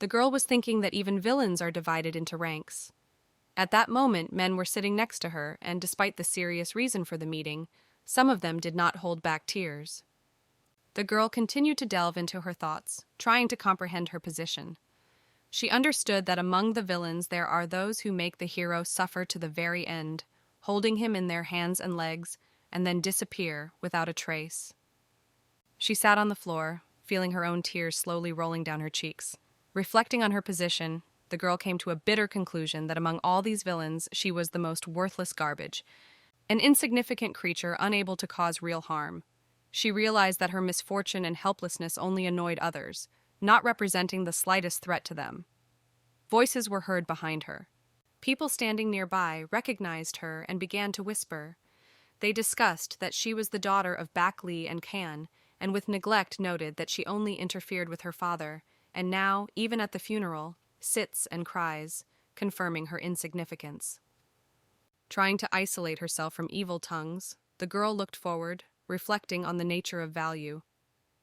The girl was thinking that even villains are divided into ranks. At that moment, men were sitting next to her, and despite the serious reason for the meeting, some of them did not hold back tears. The girl continued to delve into her thoughts, trying to comprehend her position. She understood that among the villains there are those who make the hero suffer to the very end, holding him in their hands and legs, and then disappear without a trace. She sat on the floor, feeling her own tears slowly rolling down her cheeks. Reflecting on her position, the girl came to a bitter conclusion that among all these villains, she was the most worthless garbage, an insignificant creature unable to cause real harm. She realized that her misfortune and helplessness only annoyed others, not representing the slightest threat to them. Voices were heard behind her. People standing nearby recognized her and began to whisper. They discussed that she was the daughter of Bak Lee and Kan, and with neglect noted that she only interfered with her father, and now, even at the funeral, sits and cries, confirming her insignificance. Trying to isolate herself from evil tongues, the girl looked forward, reflecting on the nature of value.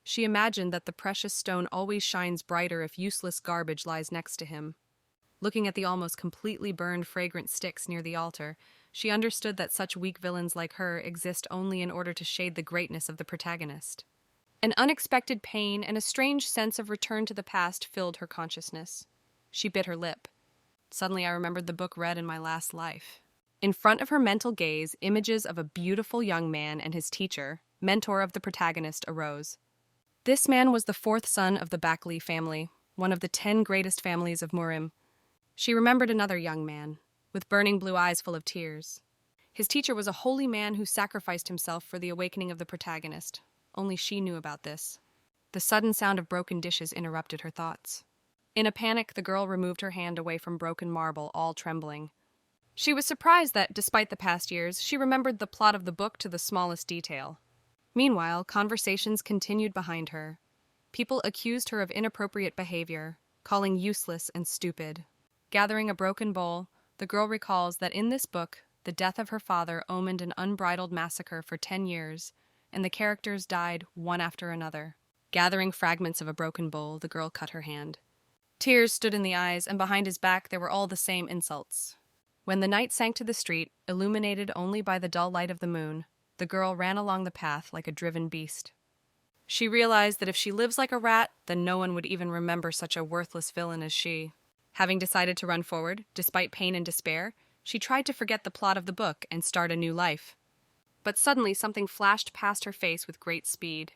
She imagined that the precious stone always shines brighter if useless garbage lies next to him. Looking at the almost completely burned fragrant sticks near the altar, she understood that such weak villains like her exist only in order to shade the greatness of the protagonist. An unexpected pain and a strange sense of return to the past filled her consciousness. She bit her lip. Suddenly I remembered the book read in my last life. In front of her mental gaze, images of a beautiful young man and his teacher, mentor of the protagonist, arose. This man was the fourth son of the Bak Lee family, one of the 10 greatest families of Murim. She remembered another young man, with burning blue eyes full of tears. His teacher was a holy man who sacrificed himself for the awakening of the protagonist. Only she knew about this. The sudden sound of broken dishes interrupted her thoughts. In a panic, the girl removed her hand away from broken marble, all trembling. She was surprised that, despite the past years, she remembered the plot of the book to the smallest detail. Meanwhile, conversations continued behind her. People accused her of inappropriate behavior, calling useless and stupid. Gathering a broken bowl, the girl recalls that in this book, the death of her father omened an unbridled massacre for 10 years, and the characters died one after another. Gathering fragments of a broken bowl, the girl cut her hand. Tears stood in the eyes, and behind his back there were all the same insults. When the night sank to the street, illuminated only by the dull light of the moon, the girl ran along the path like a driven beast. She realized that if she lives like a rat, then no one would even remember such a worthless villain as she. Having decided to run forward, despite pain and despair, she tried to forget the plot of the book and start a new life. But suddenly something flashed past her face with great speed.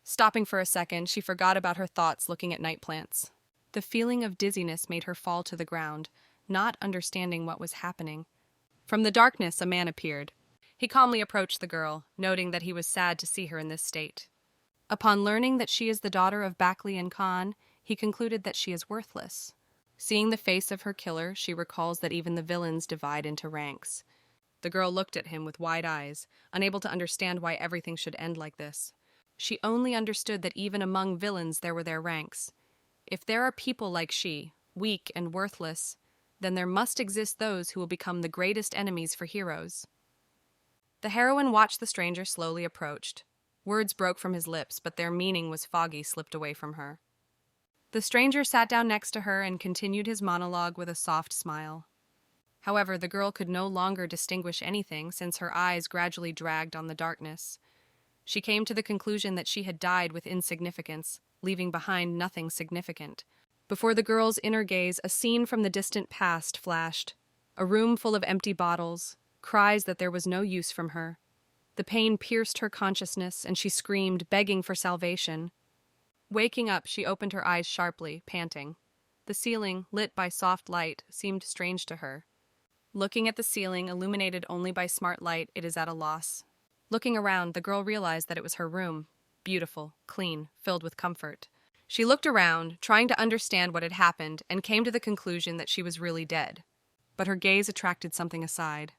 Stopping for a second, she forgot about her thoughts looking at night plants. The feeling of dizziness made her fall to the ground, not understanding what was happening. From the darkness, a man appeared. He calmly approached the girl, noting that he was sad to see her in this state. Upon learning that she is the daughter of Bak Lee and Khan, he concluded that she is worthless. Seeing the face of her killer, she recalls that even the villains divide into ranks. The girl looked at him with wide eyes, unable to understand why everything should end like this. She only understood that even among villains there were their ranks. If there are people like she, weak and worthless, then there must exist those who will become the greatest enemies for heroes. The heroine watched the stranger slowly approached. Words broke from his lips, but their meaning was foggy, slipped away from her. The stranger sat down next to her and continued his monologue with a soft smile. However, the girl could no longer distinguish anything since her eyes gradually dragged on the darkness. She came to the conclusion that she had died with insignificance, leaving behind nothing significant. Before the girl's inner gaze, a scene from the distant past flashed. A room full of empty bottles, cries that there was no use from her. The pain pierced her consciousness, and she screamed, begging for salvation. Waking up, she opened her eyes sharply, panting. The ceiling, lit by soft light, seemed strange to her. Looking at the ceiling, illuminated only by smart light, it is at a loss. Looking around, the girl realized that it was her room. Beautiful, clean, filled with comfort. She looked around, trying to understand what had happened, and came to the conclusion that she was really dead. But her gaze attracted something aside.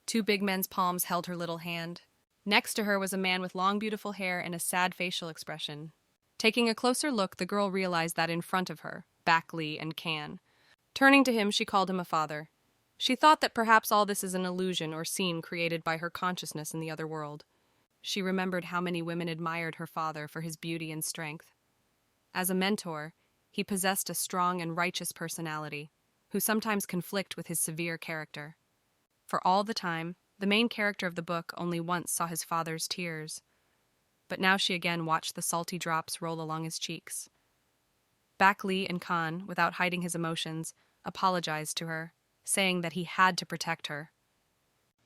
2 big men's palms held her little hand. Next to her was a man with long, beautiful hair and a sad facial expression. Taking a closer look, the girl realized that in front of her, Bak Lee and Kan. Turning to him, she called him a father. She thought that perhaps all this is an illusion or scene created by her consciousness in the other world. She remembered how many women admired her father for his beauty and strength. As a mentor, He possessed a strong and righteous personality, who sometimes conflict with his severe character. For all the time, the main character of the book only once saw his father's tears, but now she again watched the salty drops roll along his cheeks. Bak Lee and Khan, without hiding his emotions, apologized to her, saying that he had to protect her.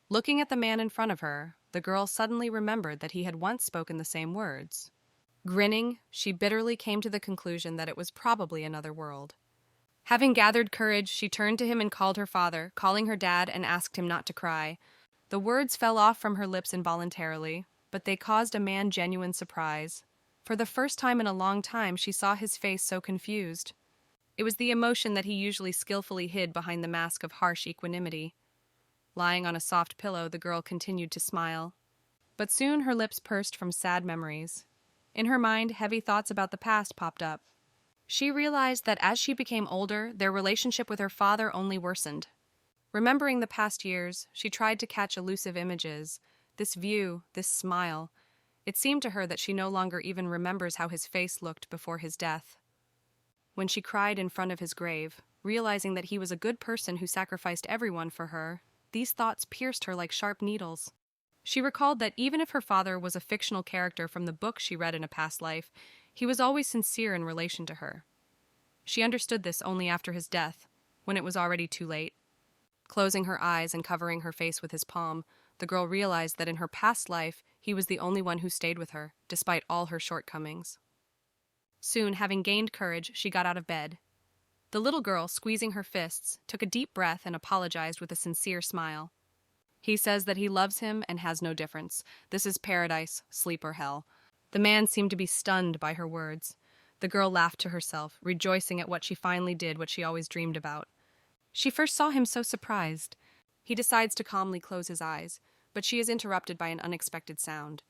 Looking at the man in front of her, the girl suddenly remembered that he had once spoken the same words. Grinning, she bitterly came to the conclusion that it was probably another world. Having gathered courage, she turned to him and called her father, calling her dad, and asked him not to cry. The words fell off from her lips involuntarily, but they caused a man genuine surprise. For the first time in a long time, she saw his face so confused. It was the emotion that he usually skillfully hid behind the mask of harsh equanimity. Lying on a soft pillow, the girl continued to smile. But soon her lips pursed from sad memories. In her mind, heavy thoughts about the past popped up. She realized that as she became older, their relationship with her father only worsened. Remembering the past years, she tried to catch elusive images. This view, this smile. It seemed to her that she no longer even remembers how his face looked before his death. When she cried in front of his grave, realizing that he was a good person who sacrificed everyone for her, these thoughts pierced her like sharp needles. She recalled that even if her father was a fictional character from the book she read in a past life, he was always sincere in relation to her. She understood this only after his death, when it was already too late. Closing her eyes and covering her face with his palm, the girl realized that in her past life, he was the only one who stayed with her, despite all her shortcomings. Soon, having gained courage, she got out of bed. The little girl, squeezing her fists, took a deep breath and apologized with a sincere smile. He says that he loves him and has no difference. This is paradise, sleep or hell. The man seemed to be stunned by her words. The girl laughed to herself, rejoicing at what she finally did, what she always dreamed about. She first saw him so surprised. He decides to calmly close his eyes, but she is interrupted by an unexpected sound.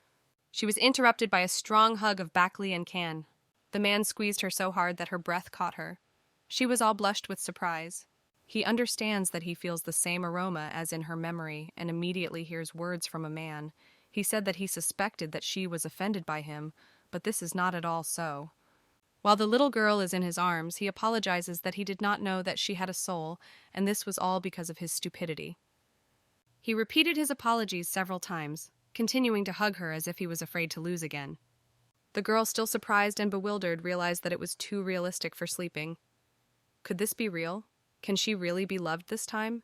She was interrupted by a strong hug of Bak Lee and Kan. The man squeezed her so hard that her breath caught her. She was all blushed with surprise. He understands that he feels the same aroma as in her memory and immediately hears words from a man. He said that he suspected that she was offended by him, but this is not at all so. While the little girl is in his arms, he apologizes that he did not know that she had a soul, and this was all because of his stupidity. He repeated his apologies several times, continuing to hug her as if he was afraid to lose again. The girl, still surprised and bewildered, realized that it was too realistic for sleeping. Could this be real? Can she really be loved this time?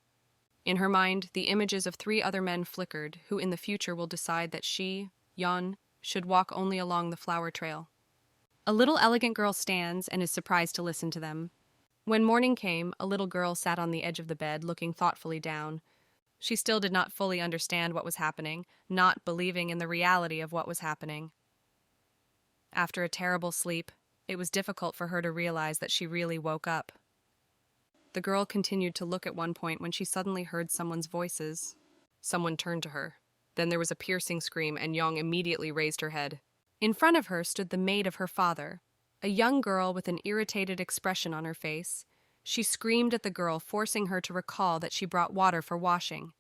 In her mind, the images of 3 other men flickered, who in the future will decide that she, Yeon, should walk only along the flower trail. A little elegant girl stands and is surprised to listen to them. When morning came, a little girl sat on the edge of the bed, looking thoughtfully down. She still did not fully understand what was happening, not believing in the reality of what was happening. After a terrible sleep, it was difficult for her to realize that she really woke up. The girl continued to look at one point when she suddenly heard someone's voices. Someone turned to her. Then there was a piercing scream, and Young immediately raised her head. In front of her stood the maid of her father, a young girl with an irritated expression on her face. She screamed at the girl, forcing her to recall that she brought water for washing.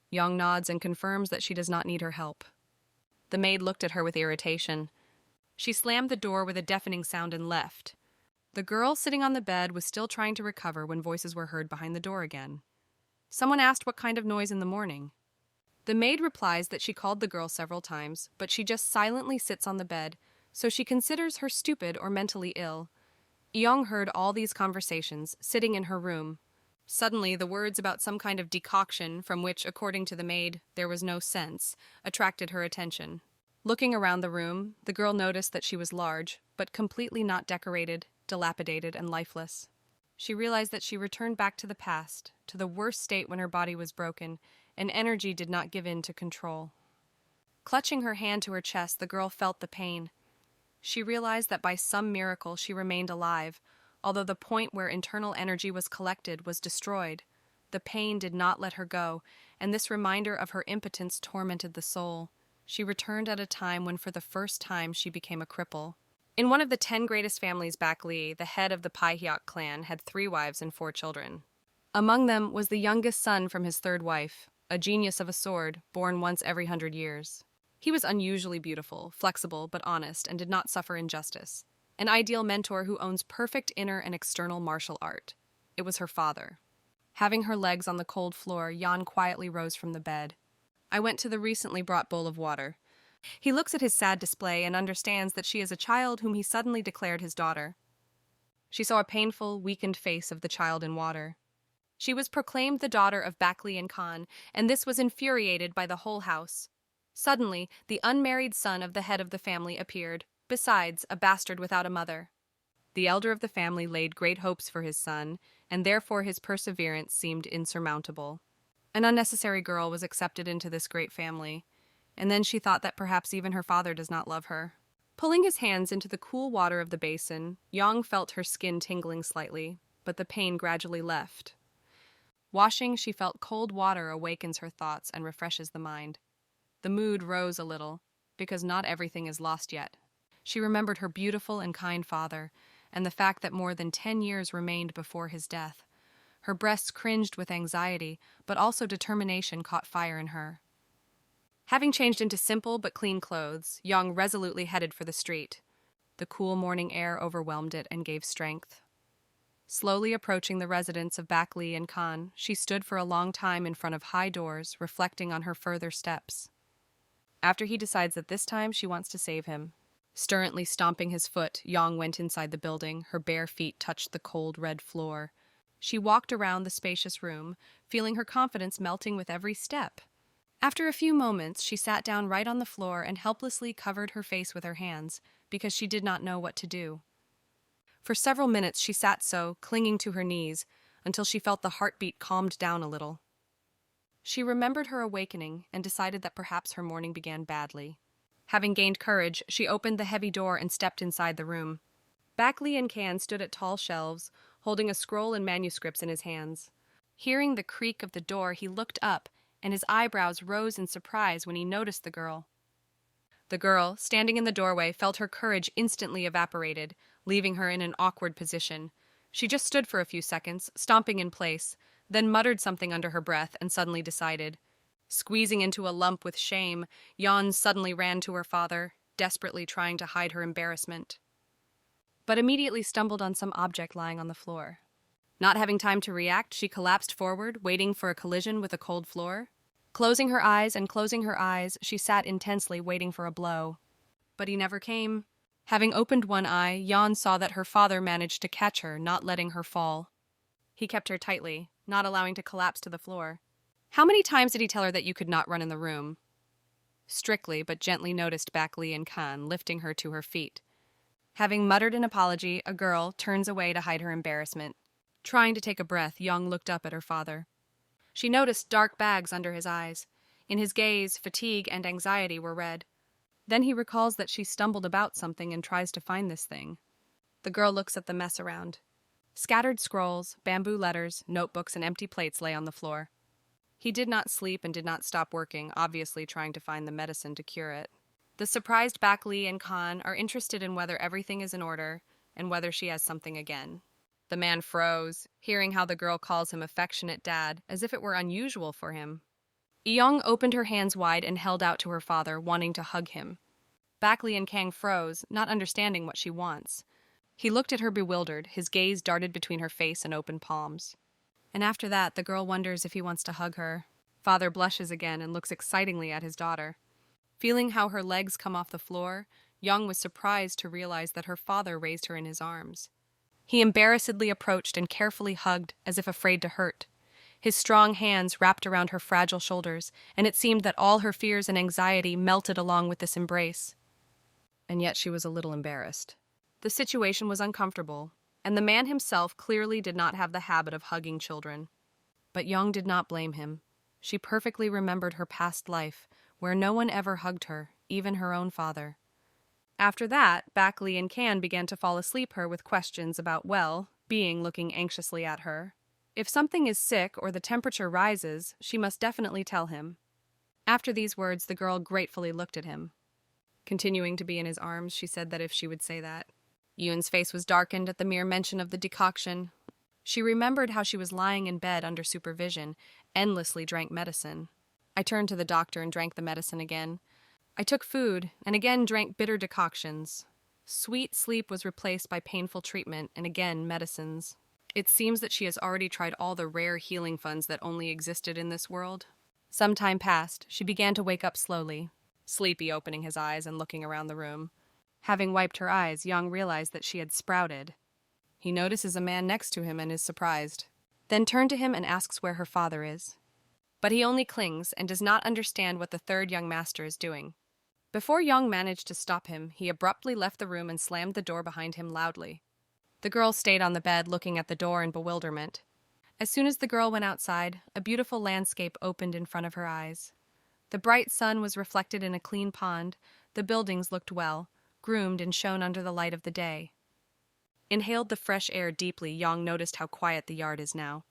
Young nods and confirms that she does not need her help. The maid looked at her with irritation. She slammed the door with a deafening sound and left. The girl sitting on the bed was still trying to recover when voices were heard behind the door again. Someone asked what kind of noise in the morning. The maid replies that she called the girl several times, but she just silently sits on the bed, so she considers her stupid or mentally ill. Yeong heard all these conversations, sitting in her room. Suddenly, the words about some kind of decoction, from which, according to the maid, there was no sense, attracted her attention. Looking around the room, the girl noticed that she was large, but completely not decorated, dilapidated, and lifeless. She realized that she returned back to the past, to the worst state when her body was broken, and energy did not give in to control. Clutching her hand to her chest, the girl felt the pain. She realized that by some miracle she remained alive, although the point where internal energy was collected was destroyed. The pain did not let her go, and this reminder of her impotence tormented the soul. She returned at a time when for the first time she became a cripple. In one of the 10 greatest families, Bak Lee, the head of the Pai-hyok clan, had 3 wives and 4 children. Among them was the youngest son from his 3rd wife, a genius of a sword, born once every 100 years. He was unusually beautiful, flexible, but honest, and did not suffer injustice. an ideal mentor who owns perfect inner and external martial art. It was her father. Having her legs on the cold floor, Jan quietly rose from the bed. I went to the recently brought bowl of water. He looks at his sad display and understands that she is a child whom he suddenly declared his daughter. She saw a painful, weakened face of the child in water. She was proclaimed the daughter of Bakli and Khan, and this was infuriated by the whole house. Suddenly, the unmarried son of the head of the family appeared, besides, a bastard without a mother. The elder of the family laid great hopes for his son, and therefore his perseverance seemed insurmountable. An unnecessary girl was accepted into this great family, and then she thought that perhaps even her father does not love her. Pulling his hands into the cool water of the basin, Yang felt her skin tingling slightly, but the pain gradually left. Washing, she felt cold water awakens her thoughts and refreshes the mind. The mood rose a little, because not everything is lost yet. She remembered her beautiful and kind father, and the fact that more than 10 years remained before his death. Her breasts cringed with anxiety, but also determination caught fire in her. Having changed into simple but clean clothes, Yang resolutely headed for the street. The cool morning air overwhelmed it and gave strength. Slowly approaching the residence of Bakli and Khan, she stood for a long time in front of high doors, reflecting on her further steps. After he decides that this time she wants to save him. Sternly stomping his foot, Yang went inside the building. Her bare feet touched the cold red floor. She walked around the spacious room, feeling her confidence melting with every step. After a few moments, she sat down right on the floor and helplessly covered her face with her hands, because she did not know what to do. For several minutes she sat so, clinging to her knees, until she felt the heartbeat calmed down a little. She remembered her awakening and decided that perhaps her morning began badly. Having gained courage, she opened the heavy door and stepped inside the room. Bakli and Khan stood at tall shelves, holding a scroll and manuscripts in his hands. Hearing the creak of the door, he looked up, and his eyebrows rose in surprise when he noticed the girl. The girl, standing in the doorway, felt her courage instantly evaporated, leaving her in an awkward position. She just stood for a few seconds, stomping in place, then muttered something under her breath and suddenly decided. Squeezing into a lump with shame, Jan suddenly ran to her father, desperately trying to hide her embarrassment, but immediately stumbled on some object lying on the floor. Not having time to react, she collapsed forward, waiting for a collision with a cold floor. Closing her eyes, she sat intensely waiting for a blow. But he never came. Having opened one eye, Jan saw that her father managed to catch her, not letting her fall. He kept her tightly, not allowing to collapse to the floor. How many times did he tell her that you could not run in the room? Strictly but gently noticed Bakli and Khan, lifting her to her feet. Having muttered an apology, a girl turns away to hide her embarrassment. Trying to take a breath, Young looked up at her father. She noticed dark bags under his eyes. In his gaze, fatigue and anxiety were read. Then he recalls that she stumbled about something and tries to find this thing. The girl looks at the mess around. Scattered scrolls, bamboo letters, notebooks, and empty plates lay on the floor. He did not sleep and did not stop working, obviously trying to find the medicine to cure it. The surprised Bakli and Khan are interested in whether everything is in order and whether she has something again. The man froze, hearing how the girl calls him affectionate dad, as if it were unusual for him. Eong opened her hands wide and held out to her father, wanting to hug him. Bakli and Kang froze, not understanding what she wants. He looked at her bewildered, his gaze darted between her face and open palms. And after that, the girl wonders if he wants to hug her. Father blushes again and looks excitingly at his daughter. Feeling how her legs come off the floor, Young was surprised to realize that her father raised her in his arms. He embarrassedly approached and carefully hugged, as if afraid to hurt. His strong hands wrapped around her fragile shoulders, and it seemed that all her fears and anxiety melted along with this embrace. And yet she was a little embarrassed. The situation was uncomfortable, and the man himself clearly did not have the habit of hugging children. But Young did not blame him. She perfectly remembered her past life, where no one ever hugged her, even her own father. After that, Bakli and Can began to fall asleep her with questions about, being looking anxiously at her. If something is sick or the temperature rises, she must definitely tell him. After these words, the girl gratefully looked at him. Continuing to be in his arms, she said that if she would say that. Yoon's face was darkened at the mere mention of the decoction. She remembered how she was lying in bed under supervision, endlessly drank medicine. I turned to the doctor and drank the medicine again. I took food, and again drank bitter decoctions. Sweet sleep was replaced by painful treatment and again medicines. It seems that she has already tried all the rare healing funds that only existed in this world. Some time passed. She began to wake up slowly, sleepy, opening his eyes and looking around the room. Having wiped her eyes, Young realized that she had sprouted. He notices a man next to him and is surprised, then turned to him and asks where her father is. But he only clings and does not understand what the third young master is doing. Before Young managed to stop him, he abruptly left the room and slammed the door behind him loudly. The girl stayed on the bed looking at the door in bewilderment. As soon as the girl went outside, a beautiful landscape opened in front of her eyes. The bright sun was reflected in a clean pond, the buildings looked well, groomed and shone under the light of the day. Inhaled the fresh air deeply, Young noticed how quiet the yard is now.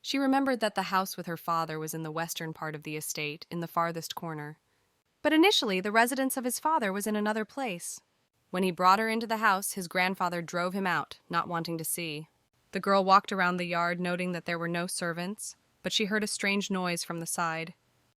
She remembered that the house with her father was in the western part of the estate, in the farthest corner. But initially, the residence of his father was in another place. When he brought her into the house, his grandfather drove him out, not wanting to see. The girl walked around the yard, noting that there were no servants, but she heard a strange noise from the side.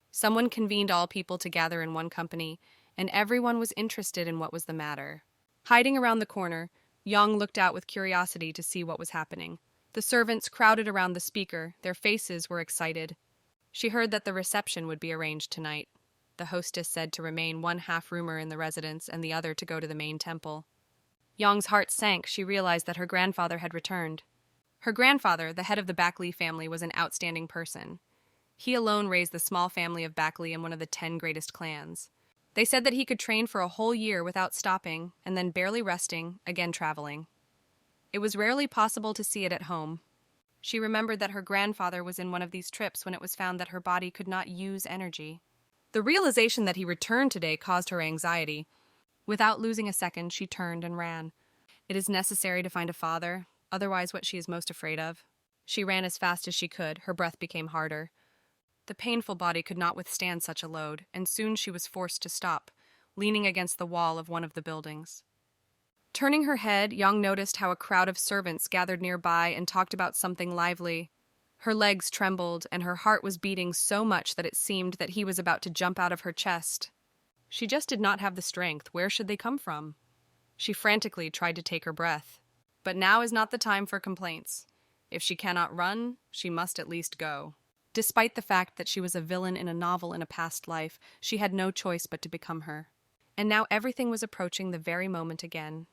Someone convened all people to gather in one company, and everyone was interested in what was the matter. Hiding around the corner, Young looked out with curiosity to see what was happening. The servants crowded around the speaker, their faces were excited. She heard that the reception would be arranged tonight. The hostess said to remain one half-roomer in the residence and the other to go to the main temple. Young's heart sank. She realized that her grandfather had returned. Her grandfather, the head of the Backley family, was an outstanding person. He alone raised the small family of Backley in one of the 10 greatest clans. They said that he could train for a whole year without stopping, and then barely resting, again traveling. It was rarely possible to see it at home. She remembered that her grandfather was in one of these trips when it was found that her body could not use energy. The realization that he returned today caused her anxiety. Without losing a second, she turned and ran. It is necessary to find a father, otherwise what she is most afraid of. She ran as fast as she could. Her breath became harder. The painful body could not withstand such a load, and soon she was forced to stop, leaning against the wall of one of the buildings. Turning her head, Young noticed how a crowd of servants gathered nearby and talked about something lively. Her legs trembled, and her heart was beating so much that it seemed that he was about to jump out of her chest. She just did not have the strength. Where should they come from? She frantically tried to take her breath. But now is not the time for complaints. If she cannot run, she must at least go. Despite the fact that she was a villain in a novel in a past life, she had no choice but to become her. And now everything was approaching the very moment again.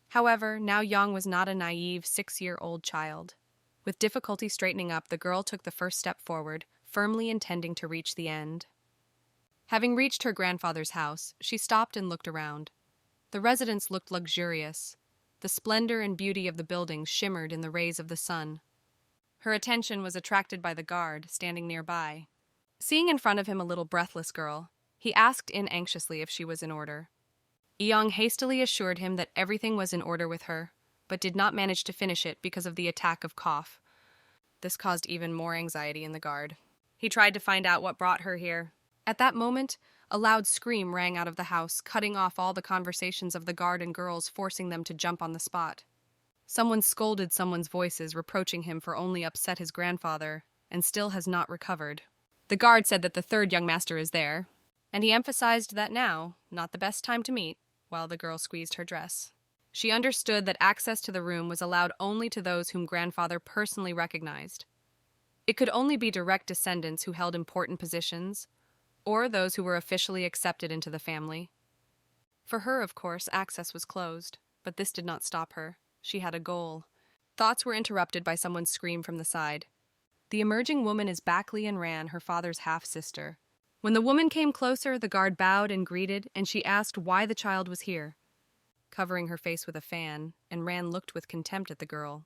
However, now Young was not a naive 6-year-old child. With difficulty straightening up, the girl took the first step forward, firmly intending to reach the end. Having reached her grandfather's house, she stopped and looked around. The residence looked luxurious. The splendor and beauty of the buildings shimmered in the rays of the sun. Her attention was attracted by the guard, standing nearby. Seeing in front of him a little breathless girl, he asked in anxiously if she was in order. Young hastily assured him that everything was in order with her, but did not manage to finish it because of the attack of cough. This caused even more anxiety in the guard. He tried to find out what brought her here. At that moment, a loud scream rang out of the house, cutting off all the conversations of the guard and girls, forcing them to jump on the spot. Someone scolded someone's voices, reproaching him for only upset his grandfather, and still has not recovered. The guard said that the third young master is there, and he emphasized that now, not the best time to meet, while the girl squeezed her dress. She understood that access to the room was allowed only to those whom grandfather personally recognized. It could only be direct descendants who held important positions, or those who were officially accepted into the family. For her, of course, access was closed, but this did not stop her. She had a goal. Thoughts were interrupted by someone's scream from the side. The emerging woman is Backley and Ran, her father's half-sister. When the woman came closer, the guard bowed and greeted, and she asked why the child was here. Covering her face with a fan, and Ran looked with contempt at the girl.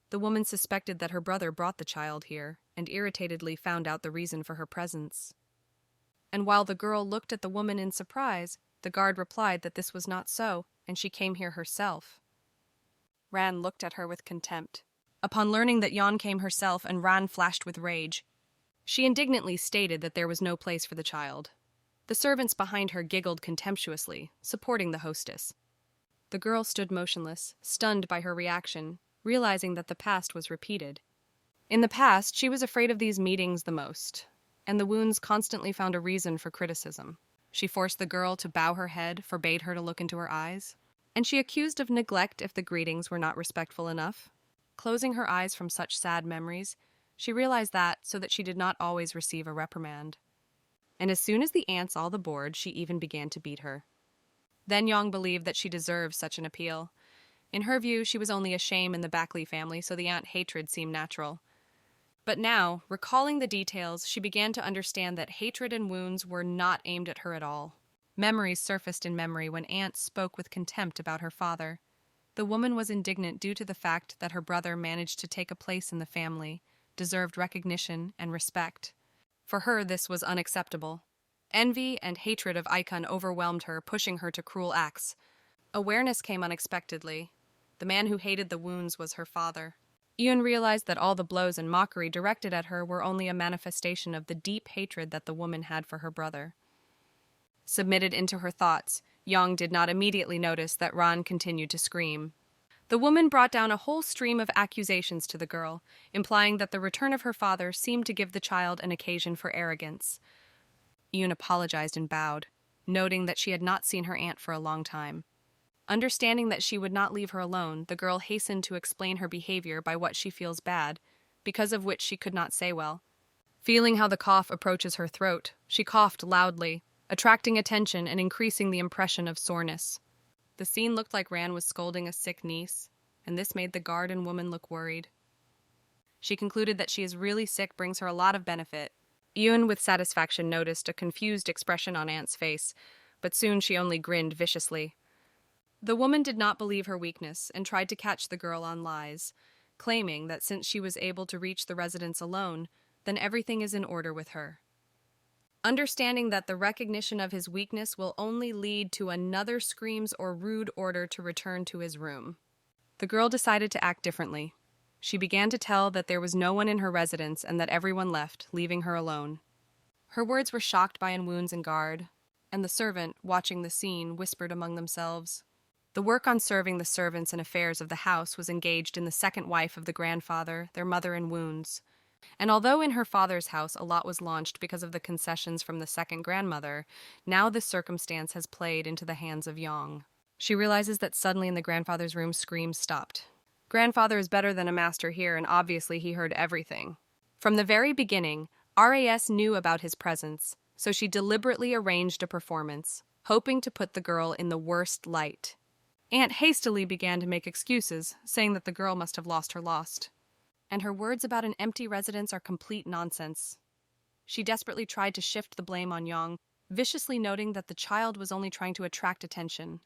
The woman suspected that her brother brought the child here, and irritatedly found out the reason for her presence. And while the girl looked at the woman in surprise, the guard replied that this was not so, and she came here herself. Ran looked at her with contempt. Upon learning that Yon came herself, and Ran flashed with rage. She indignantly stated that there was no place for the child. The servants behind her giggled contemptuously, supporting the hostess. The girl stood motionless, stunned by her reaction, realizing that the past was repeated. In the past, she was afraid of these meetings the most, and the wounds constantly found a reason for criticism. She forced the girl to bow her head, forbade her to look into her eyes. and she accused of neglect if the greetings were not respectful enough. Closing her eyes from such sad memories, she realized that so that she did not always receive a reprimand. And as soon as the aunt saw the board, she even began to beat her. Then Yong believed that she deserved such an appeal. In her view, she was only a shame in the Backley family, so the aunt hatred seemed natural. But now, recalling the details, she began to understand that hatred and wounds were not aimed at her at all. Memories surfaced in memory when Aunt spoke with contempt about her father. The woman was indignant due to the fact that her brother managed to take a place in the family, deserved recognition and respect. For her, this was unacceptable. Envy and hatred of Icon overwhelmed her, pushing her to cruel acts. Awareness came unexpectedly. The man who hated the wounds was her father. Yoon realized that all the blows and mockery directed at her were only a manifestation of the deep hatred that the woman had for her brother. Submitted into her thoughts, Yong did not immediately notice that Ran continued to scream. The woman brought down a whole stream of accusations to the girl, implying that the return of her father seemed to give the child an occasion for arrogance. Yoon apologized and bowed, noting that she had not seen her aunt for a long time. Understanding that she would not leave her alone, the girl hastened to explain her behavior by what she feels bad, because of which she could not say well. Feeling how the cough approaches her throat, she coughed loudly, attracting attention and increasing the impression of soreness. The scene looked like Ran was scolding a sick niece, and this made the guard and woman look worried. She concluded that she is really sick brings her a lot of benefit. Yoon with satisfaction noticed a confused expression on Aunt's face, but soon she only grinned viciously. The woman did not believe her weakness and tried to catch the girl on lies, claiming that since she was able to reach the residence alone, then everything is in order with her. Understanding that the recognition of his weakness will only lead to another screams or rude order to return to his room, the girl decided to act differently. She began to tell that there was no one in her residence and that everyone left, leaving her alone. Her words were shocked by Woons and guard, and the servant, watching the scene, whispered among themselves. The work on serving the servants and affairs of the house was engaged in the second wife of the grandfather, their mother in Woons. And although in her father's house a lot was launched because of the concessions from the second grandmother, now this circumstance has played into the hands of Yong. She realizes that suddenly in the grandfather's room screams stopped. Grandfather is better than a master here, and obviously he heard everything. From the very beginning, RAS knew about his presence, so she deliberately arranged a performance, hoping to put the girl in the worst light. Aunt hastily began to make excuses, saying that the girl must have lost her lost. And her words about an empty residence are complete nonsense. She desperately tried to shift the blame on Yong, viciously noting that the child was only trying to attract attention.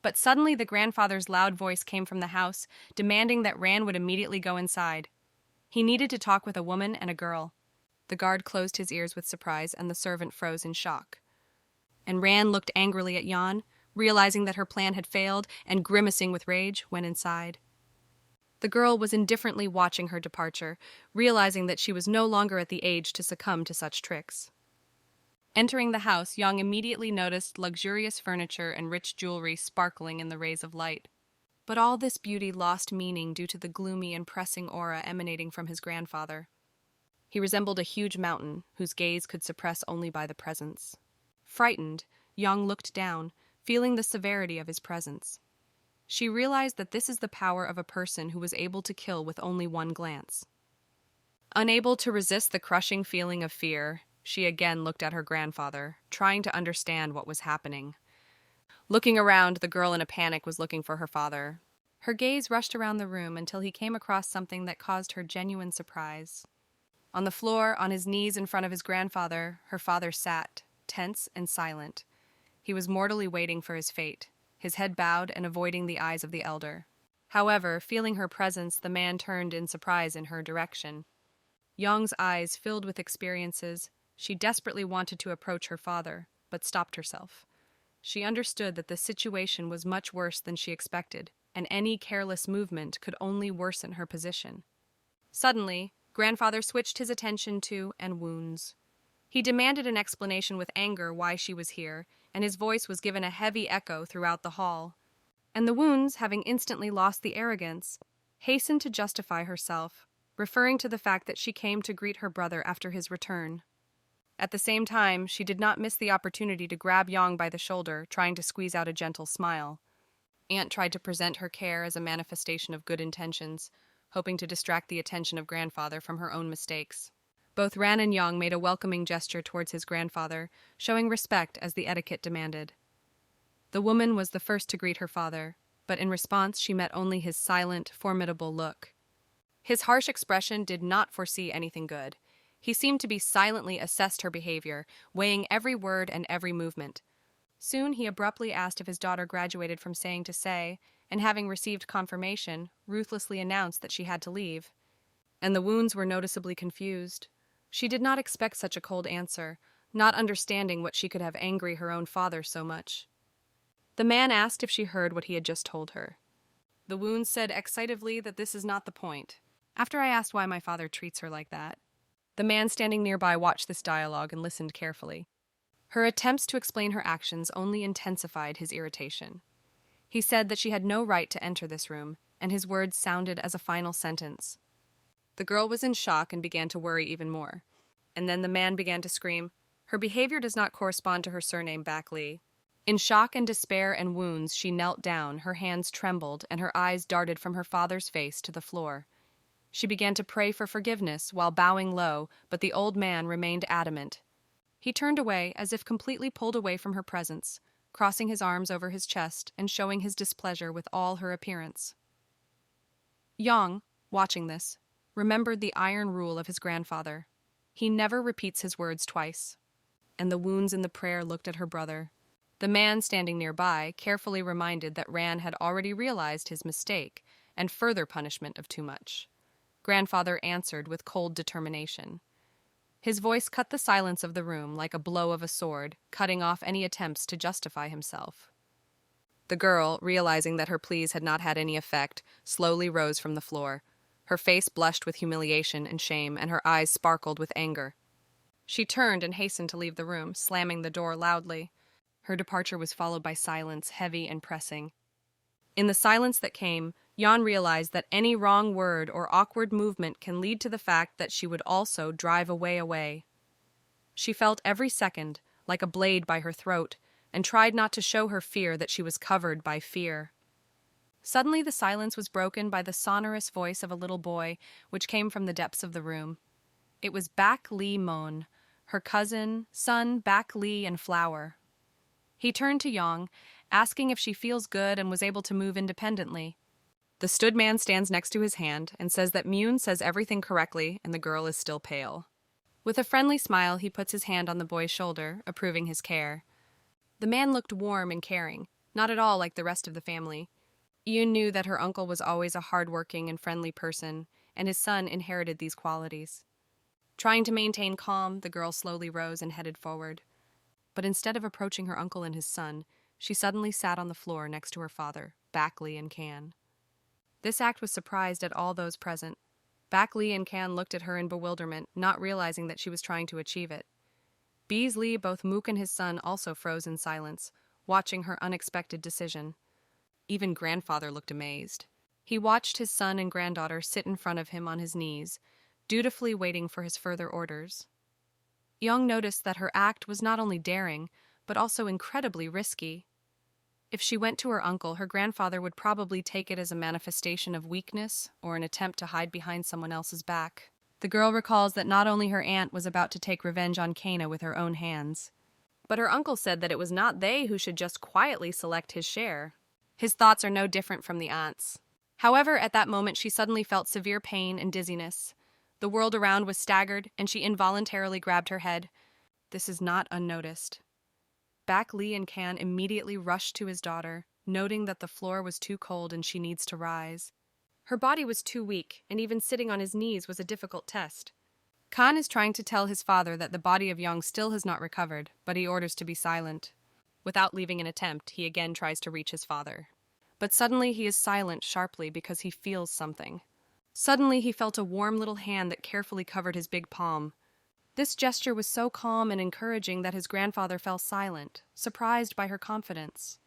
But suddenly the grandfather's loud voice came from the house, demanding that Ran would immediately go inside. He needed to talk with a woman and a girl. The guard closed his ears with surprise, and the servant froze in shock. And Ran looked angrily at Yon, realizing that her plan had failed, and grimacing with rage, went inside. The girl was indifferently watching her departure, realizing that she was no longer at the age to succumb to such tricks. Entering the house, Yong immediately noticed luxurious furniture and rich jewelry sparkling in the rays of light. But all this beauty lost meaning due to the gloomy and pressing aura emanating from his grandfather. He resembled a huge mountain, whose gaze could suppress only by the presence. Frightened, Yong looked down, feeling the severity of his presence. She realized that this is the power of a person who was able to kill with only one glance. Unable to resist the crushing feeling of fear, she again looked at her grandfather, trying to understand what was happening. Looking around, the girl in a panic was looking for her father. Her gaze rushed around the room until he came across something that caused her genuine surprise. On the floor, on his knees in front of his grandfather, her father sat, tense and silent. He was mortally waiting for his fate, his head bowed and avoiding the eyes of the elder. However, feeling her presence, the man turned in surprise in her direction. Yong's eyes filled with experiences. She desperately wanted to approach her father, but stopped herself. She understood that the situation was much worse than she expected, and any careless movement could only worsen her position. Suddenly, grandfather switched his attention to Woons. He demanded an explanation with anger why she was here, and his voice was given a heavy echo throughout the hall. And the Woons, having instantly lost the arrogance, hastened to justify herself, referring to the fact that she came to greet her brother after his return. At the same time, she did not miss the opportunity to grab Yong by the shoulder, trying to squeeze out a gentle smile. Aunt tried to present her care as a manifestation of good intentions, hoping to distract the attention of grandfather from her own mistakes. Both Ran and Young made a welcoming gesture towards his grandfather, showing respect as the etiquette demanded. The woman was the first to greet her father, but in response she met only his silent, formidable look. His harsh expression did not foresee anything good. He seemed to be silently assessed her behavior, weighing every word and every movement. Soon he abruptly asked if his daughter graduated from saying to say, and having received confirmation, ruthlessly announced that she had to leave. And the wounds were noticeably confused. She did not expect such a cold answer, not understanding what she could have angry her own father so much. The man asked if she heard what he had just told her. The wound said excitedly that this is not the point. After I asked why my father treats her like that, the man standing nearby watched this dialogue and listened carefully. Her attempts to explain her actions only intensified his irritation. He said that she had no right to enter this room, and his words sounded as a final sentence. The girl was in shock and began to worry even more. And then the man began to scream, "Her behavior does not correspond to her surname Back Lee." In shock and despair and wounds, she knelt down, her hands trembled, and her eyes darted from her father's face to the floor. She began to pray for forgiveness while bowing low, but the old man remained adamant. He turned away as if completely pulled away from her presence, crossing his arms over his chest and showing his displeasure with all her appearance. Yang, watching this, remembered the iron rule of his grandfather. He never repeats his words twice. And the wounds in the prayer looked at her brother. The man standing nearby carefully reminded that Ran had already realized his mistake and further punishment of too much. Grandfather answered with cold determination. His voice cut the silence of the room like a blow of a sword, cutting off any attempts to justify himself. The girl, realizing that her pleas had not had any effect, slowly rose from the floor. Her face blushed with humiliation and shame, and her eyes sparkled with anger. She turned and hastened to leave the room, slamming the door loudly. Her departure was followed by silence, heavy and pressing. In the silence that came, Jan realized that any wrong word or awkward movement can lead to the fact that she would also drive away. She felt every second like a blade by her throat and tried not to show her fear that she was covered by fear. Suddenly the silence was broken by the sonorous voice of a little boy, which came from the depths of the room. It was Back Lee Mon, her cousin, son Back Lee and Flower. He turned to Yang, asking if she feels good and was able to move independently. The stood man stands next to his hand and says that Myun says everything correctly and the girl is still pale. With a friendly smile, he puts his hand on the boy's shoulder, approving his care. The man looked warm and caring, not at all like the rest of the family. Yoon knew that her uncle was always a hard-working and friendly person, and his son inherited these qualities. Trying to maintain calm, the girl slowly rose and headed forward. But instead of approaching her uncle and his son, she suddenly sat on the floor next to her father, Back Lee and Kan. This act was surprised at all those present. Back Lee and Kan looked at her in bewilderment, not realizing that she was trying to achieve it. Bees Lee, both Mook and his son also froze in silence, watching her unexpected decision. Even grandfather looked amazed. He watched his son and granddaughter sit in front of him on his knees, dutifully waiting for his further orders. Young noticed that her act was not only daring, but also incredibly risky. If she went to her uncle, her grandfather would probably take it as a manifestation of weakness or an attempt to hide behind someone else's back. The girl recalls that not only her aunt was about to take revenge on Kana with her own hands, but her uncle said that it was not they who should just quietly select his share. His thoughts are no different from the aunt's. However, at that moment she suddenly felt severe pain and dizziness. The world around was staggered, and she involuntarily grabbed her head. This is not unnoticed. Back Lee and Kan immediately rushed to his daughter, noting that the floor was too cold and she needs to rise. Her body was too weak, and even sitting on his knees was a difficult test. Kan is trying to tell his father that the body of Young still has not recovered, but he orders to be silent. Without leaving an attempt, he again tries to reach his father. But suddenly he is silent sharply because he feels something. Suddenly he felt a warm little hand that carefully covered his big palm. This gesture was so calm and encouraging that his grandfather fell silent, surprised by her confidence.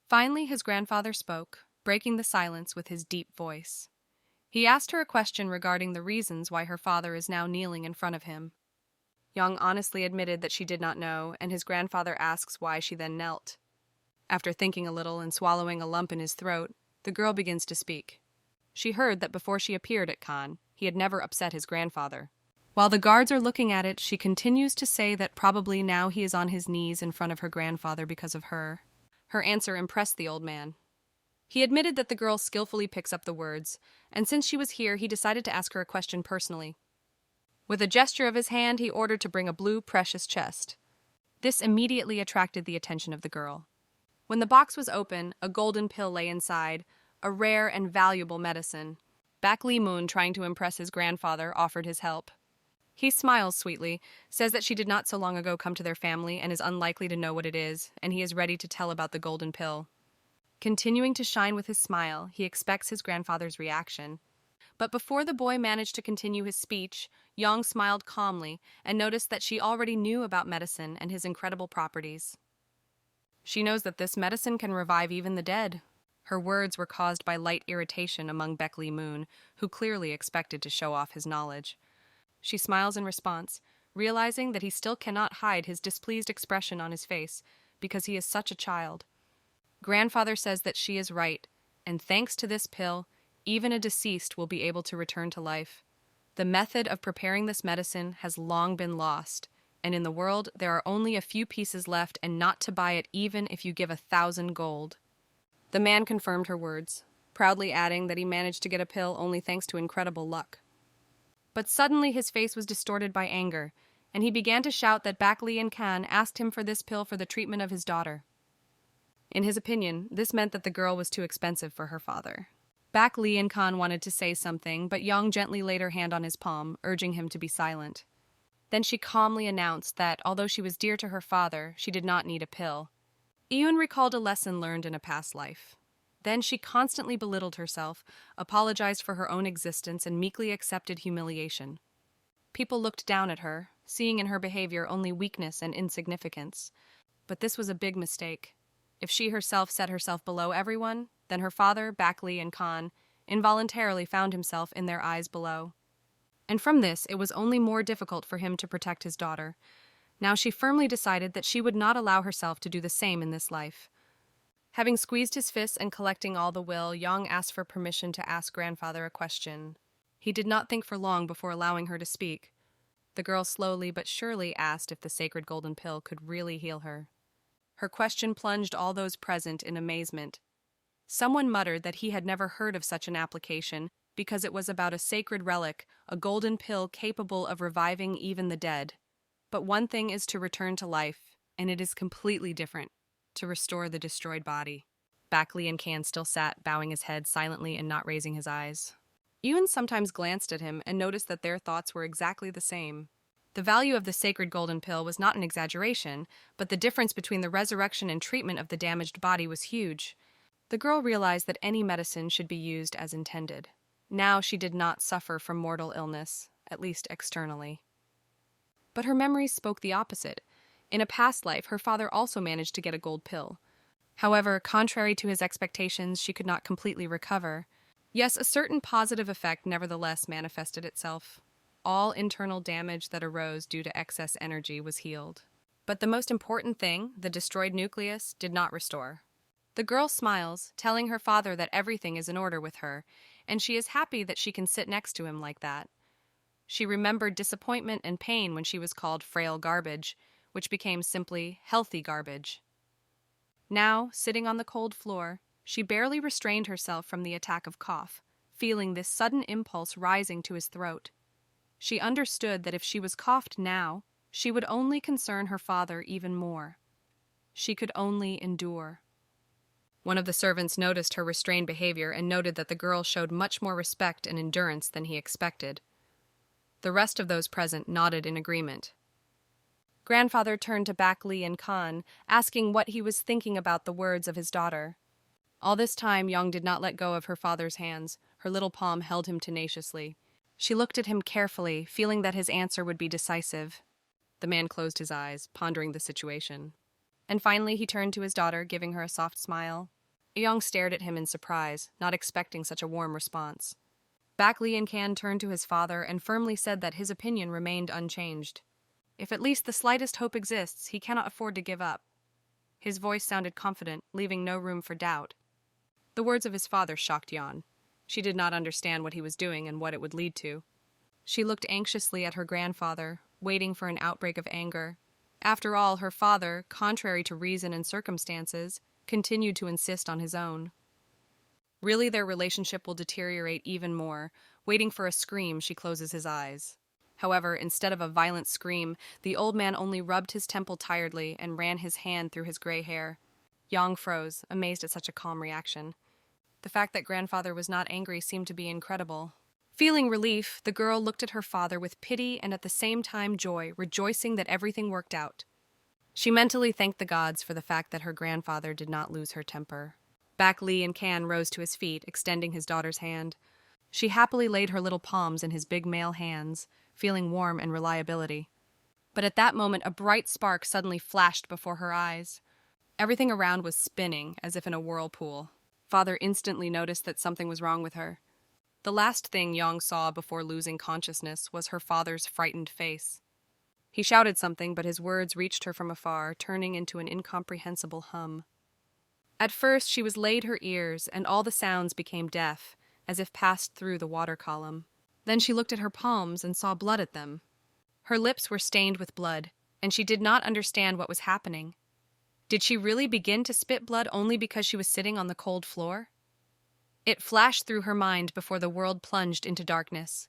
Finally his grandfather spoke, breaking the silence with his deep voice. He asked her a question regarding the reasons why her father is now kneeling in front of him. Young honestly admitted that she did not know, and his grandfather asks why she then knelt. After thinking a little and swallowing a lump in his throat, the girl begins to speak. She heard that before she appeared at Khan, he had never upset his grandfather. While the guards are looking at it, she continues to say that probably now he is on his knees in front of her grandfather because of her. Her answer impressed the old man. He admitted that the girl skillfully picks up the words, and since she was here, he decided to ask her a question personally. With a gesture of his hand, he ordered to bring a blue, precious chest. This immediately attracted the attention of the girl. When the box was open, a golden pill lay inside, a rare and valuable medicine. Bak Li-moon, trying to impress his grandfather, offered his help. He smiles sweetly, says that she did not so long ago come to their family and is unlikely to know what it is, and he is ready to tell about the golden pill. Continuing to shine with his smile, he expects his grandfather's reaction. But before the boy managed to continue his speech, Yang smiled calmly and noticed that she already knew about medicine and his incredible properties. She knows that this medicine can revive even the dead. Her words were caused by light irritation among Bak Li-moon, who clearly expected to show off his knowledge. She smiles in response, realizing that he still cannot hide his displeased expression on his face because he is such a child. Grandfather says that she is right, and thanks to this pill, even a deceased will be able to return to life. The method of preparing this medicine has long been lost, and in the world there are only a few pieces left and not to buy it even if you give 1,000 gold. The man confirmed her words, proudly adding that he managed to get a pill only thanks to incredible luck. But suddenly his face was distorted by anger, and he began to shout that Bak Li and Khan asked him for this pill for the treatment of his daughter. In his opinion, this meant that the girl was too expensive for her father. Bak Li and Khan wanted to say something, but Yang gently laid her hand on his palm, urging him to be silent. Then she calmly announced that, although she was dear to her father, she did not need a pill. Iyun recalled a lesson learned in a past life. Then she constantly belittled herself, apologized for her own existence, and meekly accepted humiliation. People looked down at her, seeing in her behavior only weakness and insignificance. But this was a big mistake. If she herself set herself below everyone, then her father, Bak Li, and Khan involuntarily found himself in their eyes below. And from this, it was only more difficult for him to protect his daughter. Now she firmly decided that she would not allow herself to do the same in this life. Having squeezed his fists and collecting all the will, Yang asked for permission to ask grandfather a question. He did not think for long before allowing her to speak. The girl slowly but surely asked if the sacred golden pill could really heal her. Her question plunged all those present in amazement. Someone muttered that he had never heard of such an application because it was about a sacred relic, a golden pill capable of reviving even the dead. But one thing is to return to life, and it is completely different to restore the destroyed body. Bak Li and Khan still sat, bowing his head silently and not raising his eyes. Ewan sometimes glanced at him and noticed that their thoughts were exactly the same. The value of the sacred golden pill was not an exaggeration, but the difference between the resurrection and treatment of the damaged body was huge. The girl realized that any medicine should be used as intended. Now she did not suffer from mortal illness, at least externally. But her memories spoke the opposite. In a past life, her father also managed to get a gold pill. However, contrary to his expectations, she could not completely recover. Yes, a certain positive effect nevertheless manifested itself. All internal damage that arose due to excess energy was healed. But the most important thing, the destroyed nucleus, did not restore. The girl smiles, telling her father that everything is in order with her, and she is happy that she can sit next to him like that. She remembered disappointment and pain when she was called frail garbage, which became simply healthy garbage. Now, sitting on the cold floor, she barely restrained herself from the attack of cough, feeling this sudden impulse rising to his throat. She understood that if she was coughed now, she would only concern her father even more. She could only endure. One of the servants noticed her restrained behavior and noted that the girl showed much more respect and endurance than he expected. The rest of those present nodded in agreement. Grandfather turned to Bak Li and Khan, asking what he was thinking about the words of his daughter. All this time, Yang did not let go of her father's hands. Her little palm held him tenaciously. She looked at him carefully, feeling that his answer would be decisive. The man closed his eyes, pondering the situation. And finally he turned to his daughter, giving her a soft smile. Yang stared at him in surprise, not expecting such a warm response. Bak Li and Khan turned to his father and firmly said that his opinion remained unchanged. If at least the slightest hope exists, he cannot afford to give up. His voice sounded confident, leaving no room for doubt. The words of his father shocked Jan. She did not understand what he was doing and what it would lead to. She looked anxiously at her grandfather, waiting for an outbreak of anger. After all, her father, contrary to reason and circumstances, continued to insist on his own. Really, their relationship will deteriorate even more. Waiting for a scream, she closes his eyes. However, instead of a violent scream, the old man only rubbed his temple tiredly and ran his hand through his gray hair. Yang froze, amazed at such a calm reaction. The fact that grandfather was not angry seemed to be incredible. Feeling relief, the girl looked at her father with pity and at the same time joy, rejoicing that everything worked out. She mentally thanked the gods for the fact that her grandfather did not lose her temper. Back Lee and Can rose to his feet, extending his daughter's hand. She happily laid her little palms in his big male hands, feeling warm and reliability. But at that moment, a bright spark suddenly flashed before her eyes. Everything around was spinning, as if in a whirlpool. Father instantly noticed that something was wrong with her. The last thing Yang saw before losing consciousness was her father's frightened face. He shouted something, but his words reached her from afar, turning into an incomprehensible hum. At first, she was laid her ears, and all the sounds became deaf, as if passed through the water column. Then she looked at her palms and saw blood at them. Her lips were stained with blood, and she did not understand what was happening. Did she really begin to spit blood only because she was sitting on the cold floor? It flashed through her mind before the world plunged into darkness.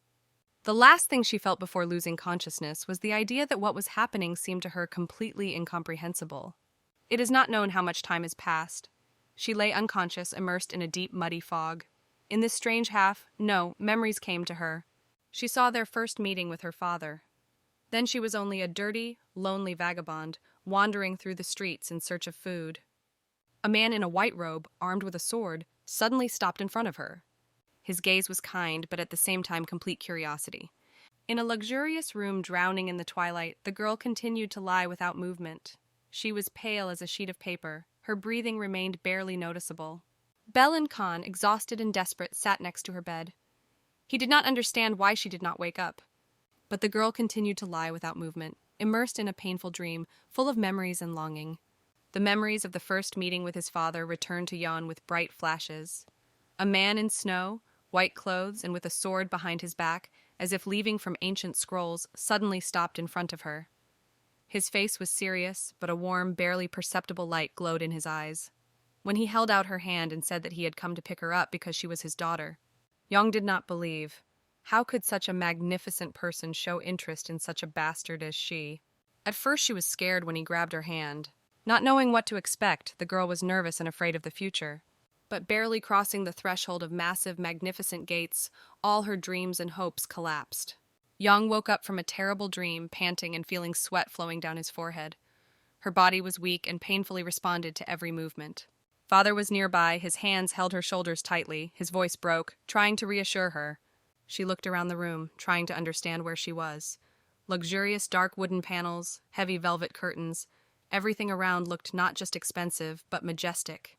The last thing she felt before losing consciousness was the idea that what was happening seemed to her completely incomprehensible. It is not known how much time has passed. She lay unconscious, immersed in a deep, muddy fog. In this strange memories came to her. She saw their first meeting with her father. Then she was only a dirty, lonely vagabond, wandering through the streets in search of food. A man in a white robe, armed with a sword, suddenly stopped in front of her. His gaze was kind, but at the same time complete curiosity. In a luxurious room drowning in the twilight, the girl continued to lie without movement. She was pale as a sheet of paper. Her breathing remained barely noticeable. Belle and Khan, exhausted and desperate, sat next to her bed. He did not understand why she did not wake up. But the girl continued to lie without movement, immersed in a painful dream, full of memories and longing. The memories of the first meeting with his father returned to Jan with bright flashes. A man in snow, white clothes, and with a sword behind his back, as if leaving from ancient scrolls, suddenly stopped in front of her. His face was serious, but a warm, barely perceptible light glowed in his eyes. When he held out her hand and said that he had come to pick her up because she was his daughter, Yang did not believe. How could such a magnificent person show interest in such a bastard as she? At first she was scared when he grabbed her hand. Not knowing what to expect, the girl was nervous and afraid of the future. But barely crossing the threshold of massive, magnificent gates, all her dreams and hopes collapsed. Yang woke up from a terrible dream, panting and feeling sweat flowing down his forehead. Her body was weak and painfully responded to every movement. Father was nearby, his hands held her shoulders tightly, his voice broke, trying to reassure her. She looked around the room, trying to understand where she was. Luxurious dark wooden panels, heavy velvet curtains, everything around looked not just expensive, but majestic.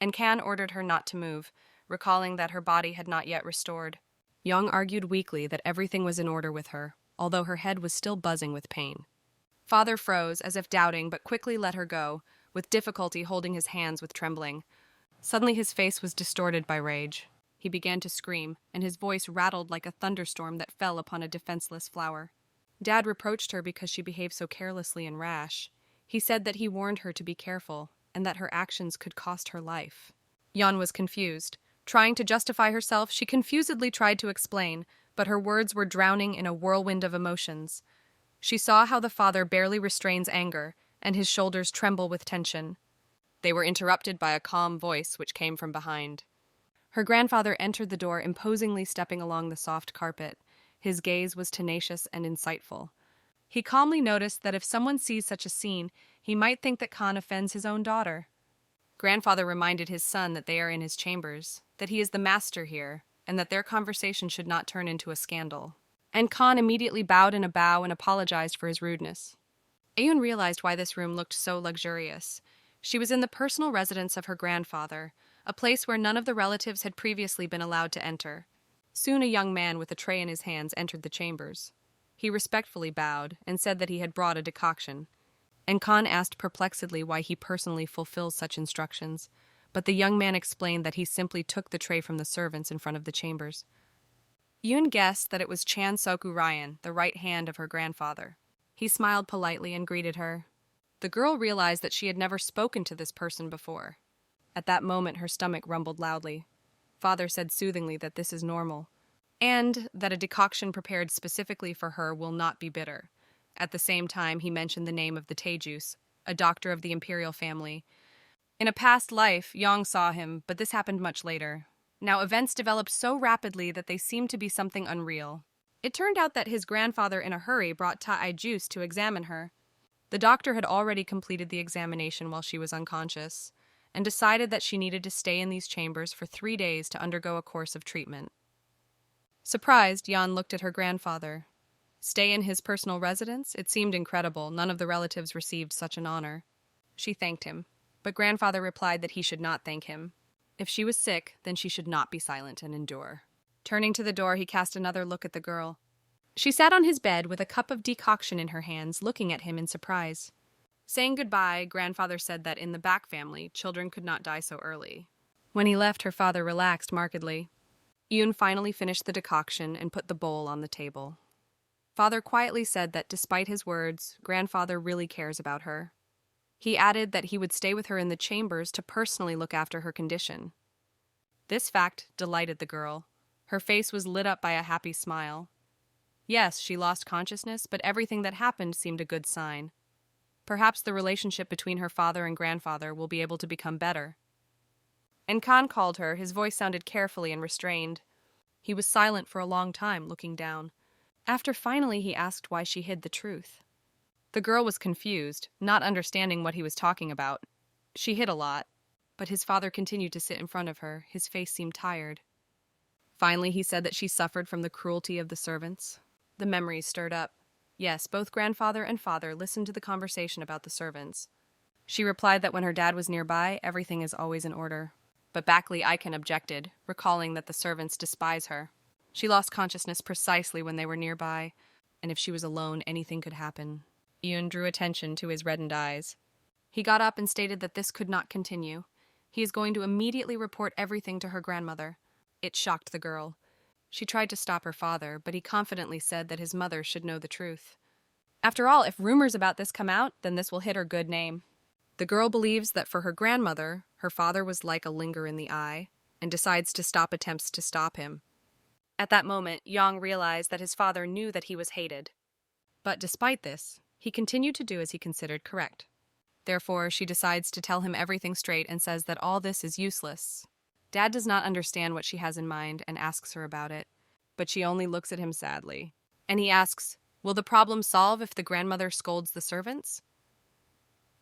And Can ordered her not to move, recalling that her body had not yet restored. Young argued weakly that everything was in order with her, although her head was still buzzing with pain. Father froze, as if doubting, but quickly let her go, with difficulty holding his hands with trembling. Suddenly his face was distorted by rage. He began to scream, and his voice rattled like a thunderstorm that fell upon a defenseless flower. Dad reproached her because she behaved so carelessly and rash. He said that he warned her to be careful, and that her actions could cost her life. Jan was confused. Trying to justify herself, she confusedly tried to explain, but her words were drowning in a whirlwind of emotions. She saw how the father barely restrains anger, and his shoulders tremble with tension. They were interrupted by a calm voice which came from behind. Her grandfather entered the door, imposingly stepping along the soft carpet. His gaze was tenacious and insightful. He calmly noticed that if someone sees such a scene, he might think that Khan offends his own daughter. Grandfather reminded his son that they are in his chambers, that he is the master here, and that their conversation should not turn into a scandal. And Khan immediately bowed in a bow and apologized for his rudeness. Ayun realized why this room looked so luxurious. She was in the personal residence of her grandfather, a place where none of the relatives had previously been allowed to enter. Soon a young man with a tray in his hands entered the chambers. He respectfully bowed and said that he had brought a decoction. and Khan asked perplexedly why he personally fulfills such instructions, but the young man explained that he simply took the tray from the servants in front of the chambers. Yoon guessed that it was Chan Soku Ryan, the right hand of her grandfather. He smiled politely and greeted her. The girl realized that she had never spoken to this person before. At that moment, her stomach rumbled loudly. Father said soothingly that this is normal, and that a decoction prepared specifically for her will not be bitter. At the same time, he mentioned the name of the Taejus, a doctor of the imperial family. In a past life, Yang saw him, but this happened much later. Now events developed so rapidly that they seemed to be something unreal. It turned out that his grandfather in a hurry brought Taejus to examine her. The doctor had already completed the examination while she was unconscious, and decided that she needed to stay in these chambers for 3 days to undergo a course of treatment. Surprised, Yan looked at her grandfather. Stay in his personal residence? It seemed incredible. None of the relatives received such an honor. She thanked him, but grandfather replied that he should not thank him. If she was sick, then she should not be silent and endure. Turning to the door, he cast another look at the girl. She sat on his bed with a cup of decoction in her hands, looking at him in surprise. Saying goodbye, grandfather said that in the Back family, children could not die so early. When he left, her father relaxed markedly. Yoon finally finished the decoction and put the bowl on the table. Father quietly said that despite his words, grandfather really cares about her. He added that he would stay with her in the chambers to personally look after her condition. This fact delighted the girl. Her face was lit up by a happy smile. Yes, she lost consciousness, but everything that happened seemed a good sign. Perhaps the relationship between her father and grandfather will be able to become better. And Khan called her. His voice sounded carefully and restrained. He was silent for a long time, looking down. After finally he asked why she hid the truth. The girl was confused, not understanding what he was talking about. She hid a lot, but his father continued to sit in front of her. His face seemed tired. Finally he said that she suffered from the cruelty of the servants. The memories stirred up. Yes, both grandfather and father listened to the conversation about the servants. She replied that when her dad was nearby, everything is always in order. But Bakley Icon objected, recalling that the servants despise her. She lost consciousness precisely when they were nearby, and if she was alone, anything could happen. Yoon drew attention to his reddened eyes. He got up and stated that this could not continue. He is going to immediately report everything to her grandmother. It shocked the girl. She tried to stop her father, but he confidently said that his mother should know the truth. After all, if rumors about this come out, then this will hit her good name. The girl believes that for her grandmother, her father was like a linger in the eye, and decides to stop attempts to stop him. At that moment, Yang realized that his father knew that he was hated. But despite this, he continued to do as he considered correct. Therefore, she decides to tell him everything straight and says that all this is useless. Dad does not understand what she has in mind and asks her about it, but she only looks at him sadly. And he asks, will the problem solve if the grandmother scolds the servants?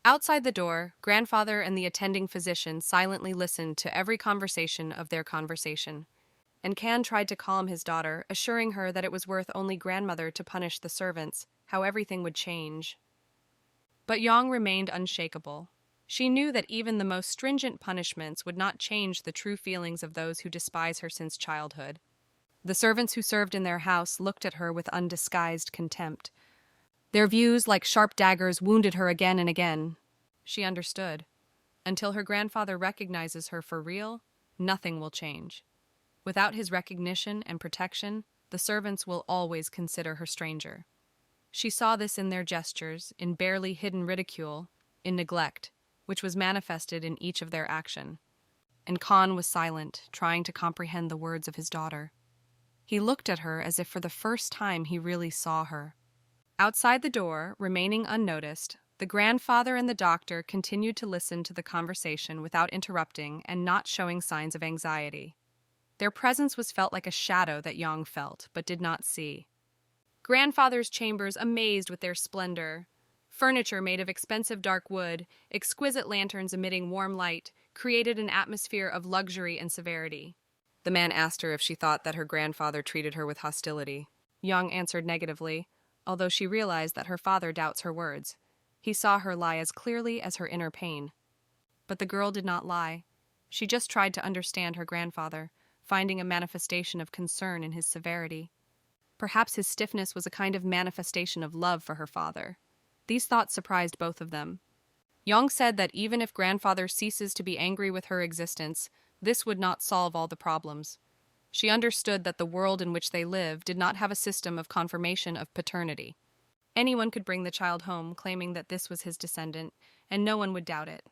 Outside the door, grandfather and the attending physician silently listened to every conversation of their conversation. And Kan tried to calm his daughter, assuring her that it was worth only grandmother to punish the servants, how everything would change. But Yang remained unshakable. She knew that even the most stringent punishments would not change the true feelings of those who despise her since childhood. The servants who served in their house looked at her with undisguised contempt. Their views, like sharp daggers, wounded her again and again. She understood. Until her grandfather recognizes her for real, nothing will change. Without his recognition and protection, the servants will always consider her stranger. She saw this in their gestures, in barely hidden ridicule, in neglect, which was manifested in each of their action. And Khan was silent, trying to comprehend the words of his daughter. He looked at her as if for the first time he really saw her. Outside the door, remaining unnoticed, the grandfather and the doctor continued to listen to the conversation without interrupting and not showing signs of anxiety. Their presence was felt like a shadow that Yang felt, but did not see. Grandfather's chambers amazed with their splendor. Furniture made of expensive dark wood, exquisite lanterns emitting warm light, created an atmosphere of luxury and severity. The man asked her if she thought that her grandfather treated her with hostility. Yang answered negatively, although she realized that her father doubts her words. He saw her lie as clearly as her inner pain. But the girl did not lie. She just tried to understand her grandfather, finding a manifestation of concern in his severity. Perhaps his stiffness was a kind of manifestation of love for her father. These thoughts surprised both of them. Yong said that even if grandfather ceases to be angry with her existence, this would not solve all the problems. She understood that the world in which they live did not have a system of confirmation of paternity. Anyone could bring the child home claiming that this was his descendant, and no one would doubt it.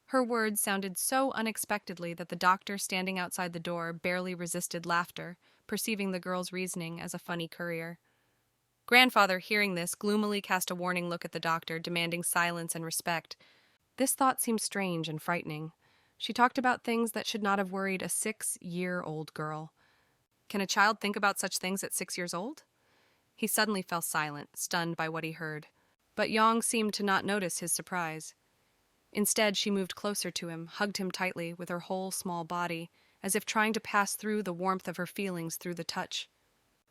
Her words sounded so unexpectedly that the doctor standing outside the door barely resisted laughter, perceiving the girl's reasoning as a funny courier. Grandfather, hearing this, gloomily cast a warning look at the doctor, demanding silence and respect. This thought seemed strange and frightening. She talked about things that should not have worried a 6-year-old girl. Can a child think about such things at 6 years old? He suddenly fell silent, stunned by what he heard. But Yong seemed to not notice his surprise. Instead, she moved closer to him, hugged him tightly with her whole small body, as if trying to pass through the warmth of her feelings through the touch.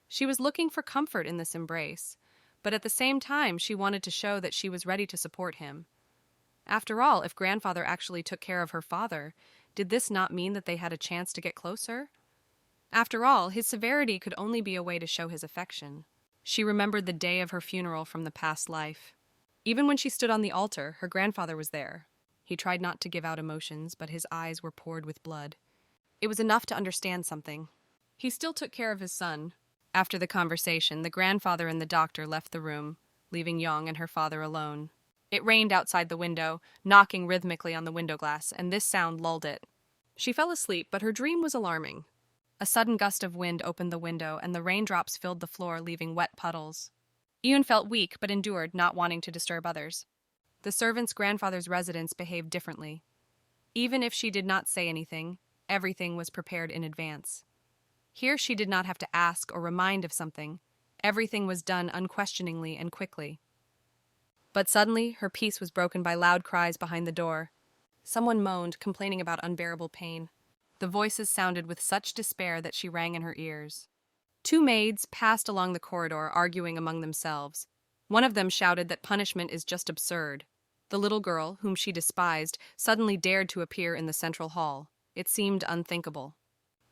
She was looking for comfort in this embrace, but at the same time she wanted to show that she was ready to support him. After all, if grandfather actually took care of her father, did this not mean that they had a chance to get closer? After all, his severity could only be a way to show his affection. She remembered the day of her funeral from the past life. Even when she stood on the altar, her grandfather was there. He tried not to give out emotions, but his eyes were poured with blood. It was enough to understand something. He still took care of his son. After the conversation, the grandfather and the doctor left the room, leaving Yong and her father alone. It rained outside the window, knocking rhythmically on the window glass, and this sound lulled it. She fell asleep, but her dream was alarming. A sudden gust of wind opened the window, and the raindrops filled the floor, leaving wet puddles. Eun felt weak, but endured, not wanting to disturb others. The servant's grandfather's residence behaved differently. Even if she did not say anything, everything was prepared in advance. Here she did not have to ask or remind of something. Everything was done unquestioningly and quickly. But suddenly, her peace was broken by loud cries behind the door. Someone moaned, complaining about unbearable pain. The voices sounded with such despair that she rang in her ears. 2 maids passed along the corridor, arguing among themselves. One of them shouted that punishment is just absurd. The little girl, whom she despised, suddenly dared to appear in the central hall. It seemed unthinkable.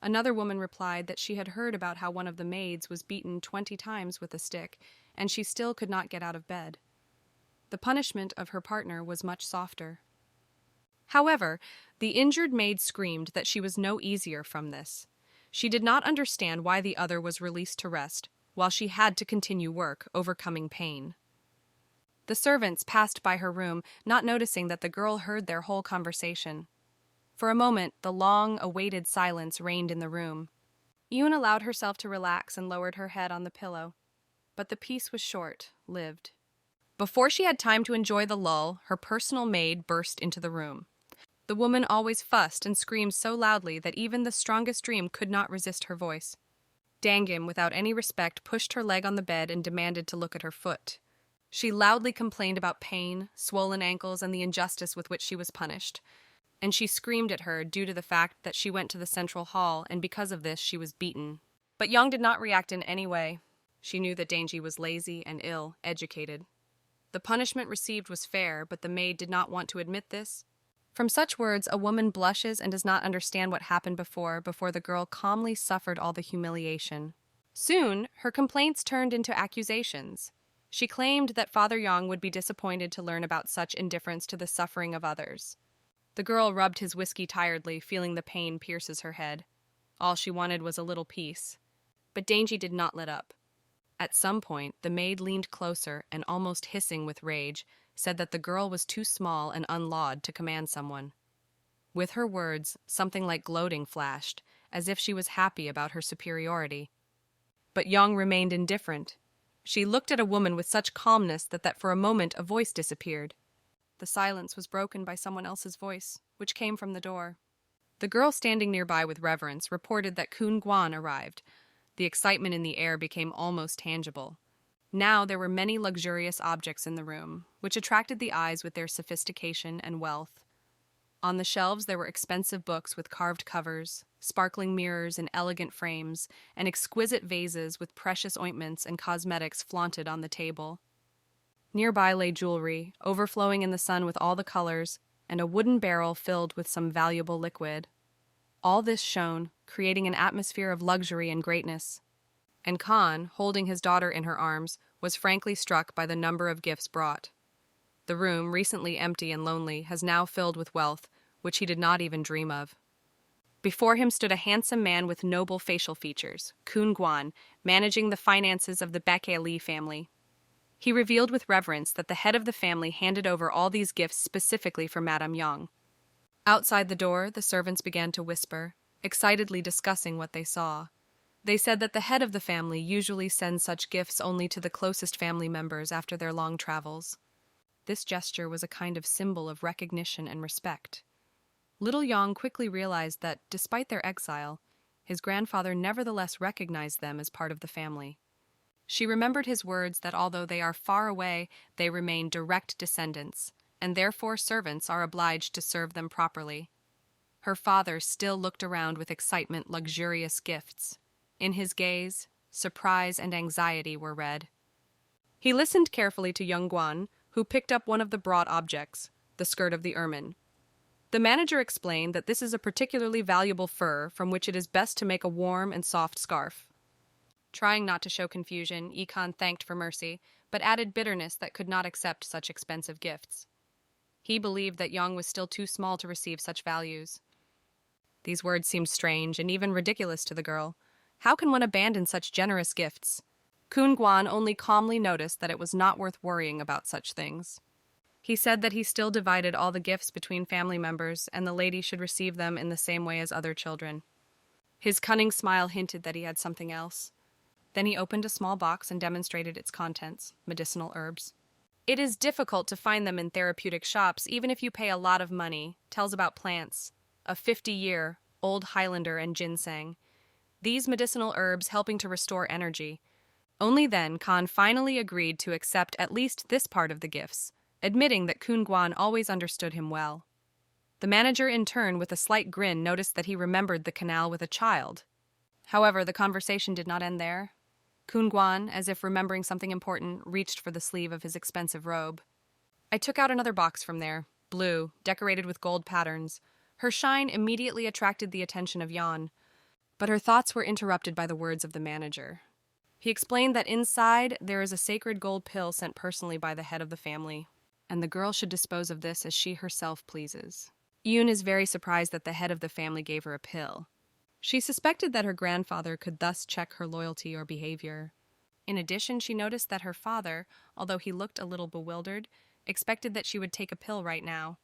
Another woman replied that she had heard about how one of the maids was beaten 20 times with a stick, and she still could not get out of bed. The punishment of her partner was much softer. However, the injured maid screamed that she was no easier from this. She did not understand why the other was released to rest, while she had to continue work, overcoming pain. The servants passed by her room, not noticing that the girl heard their whole conversation. For a moment, the long-awaited silence reigned in the room. Yoon allowed herself to relax and lowered her head on the pillow. But the peace was short-lived. Before she had time to enjoy the lull, her personal maid burst into the room. The woman always fussed and screamed so loudly that even the strongest dream could not resist her voice. Dangim, without any respect, pushed her leg on the bed and demanded to look at her foot. She loudly complained about pain, swollen ankles, and the injustice with which she was punished. And she screamed at her due to the fact that she went to the central hall, and because of this she was beaten. But Young did not react in any way. She knew that Danji was lazy and ill-educated. The punishment received was fair, but the maid did not want to admit this. From such words, a woman blushes and does not understand what happened before the girl calmly suffered all the humiliation. Soon, her complaints turned into accusations. She claimed that Father Yong would be disappointed to learn about such indifference to the suffering of others. The girl rubbed his whiskey tiredly, feeling the pain pierces her head. All she wanted was a little peace. But Danji did not let up. At some point, the maid leaned closer and, almost hissing with rage, said that the girl was too small and unlawed to command someone. With her words, something like gloating flashed, as if she was happy about her superiority. But Yong remained indifferent. She looked at a woman with such calmness that for a moment a voice disappeared. The silence was broken by someone else's voice, which came from the door. The girl standing nearby with reverence reported that Kun Guan arrived. The excitement in the air became almost tangible. Now there were many luxurious objects in the room, which attracted the eyes with their sophistication and wealth. On the shelves there were expensive books with carved covers, sparkling mirrors in elegant frames, and exquisite vases with precious ointments and cosmetics flaunted on the table. Nearby lay jewelry, overflowing in the sun with all the colors, and a wooden barrel filled with some valuable liquid. All this shone, creating an atmosphere of luxury and greatness. And Khan, holding his daughter in her arms, was frankly struck by the number of gifts brought. The room, recently empty and lonely, has now filled with wealth, which he did not even dream of. Before him stood a handsome man with noble facial features, Kun Guan, managing the finances of the Baekje Li family. He revealed with reverence that the head of the family handed over all these gifts specifically for Madame Yang. Outside the door, the servants began to whisper, excitedly discussing what they saw. They said that the head of the family usually sends such gifts only to the closest family members after their long travels. This gesture was a kind of symbol of recognition and respect. Little Yang quickly realized that, despite their exile, his grandfather nevertheless recognized them as part of the family. She remembered his words that although they are far away, they remain direct descendants, and therefore servants are obliged to serve them properly. Her father still looked around with excitement, luxurious gifts. In his gaze, surprise and anxiety were read. He listened carefully to young Guan, who picked up one of the brought objects, the skirt of the ermine. The manager explained that this is a particularly valuable fur from which it is best to make a warm and soft scarf. Trying not to show confusion, Ikan thanked for mercy, but added bitterness that could not accept such expensive gifts. He believed that Yang was still too small to receive such values. These words seemed strange and even ridiculous to the girl. How can one abandon such generous gifts? Kun Guan only calmly noticed that it was not worth worrying about such things. He said that he still divided all the gifts between family members and the lady should receive them in the same way as other children. His cunning smile hinted that he had something else. Then he opened a small box and demonstrated its contents, medicinal herbs. It is difficult to find them in therapeutic shops, even if you pay a lot of money. Tells about plants, a 50-year, old Highlander and ginseng. These medicinal herbs helping to restore energy. Only then Khan finally agreed to accept at least this part of the gifts, admitting that Kun Guan always understood him well. The manager in turn, with a slight grin, noticed that he remembered the canal with a child. However, the conversation did not end there. Kun Guan, as if remembering something important, reached for the sleeve of his expensive robe. I took out another box from there, blue, decorated with gold patterns. Her shine immediately attracted the attention of Yan, but her thoughts were interrupted by the words of the manager. He explained that inside there is a sacred gold pill sent personally by the head of the family, and the girl should dispose of this as she herself pleases. Yoon is very surprised that the head of the family gave her a pill. She suspected that her grandfather could thus check her loyalty or behavior. In addition, she noticed that her father, although he looked a little bewildered, expected that she would take a pill right now.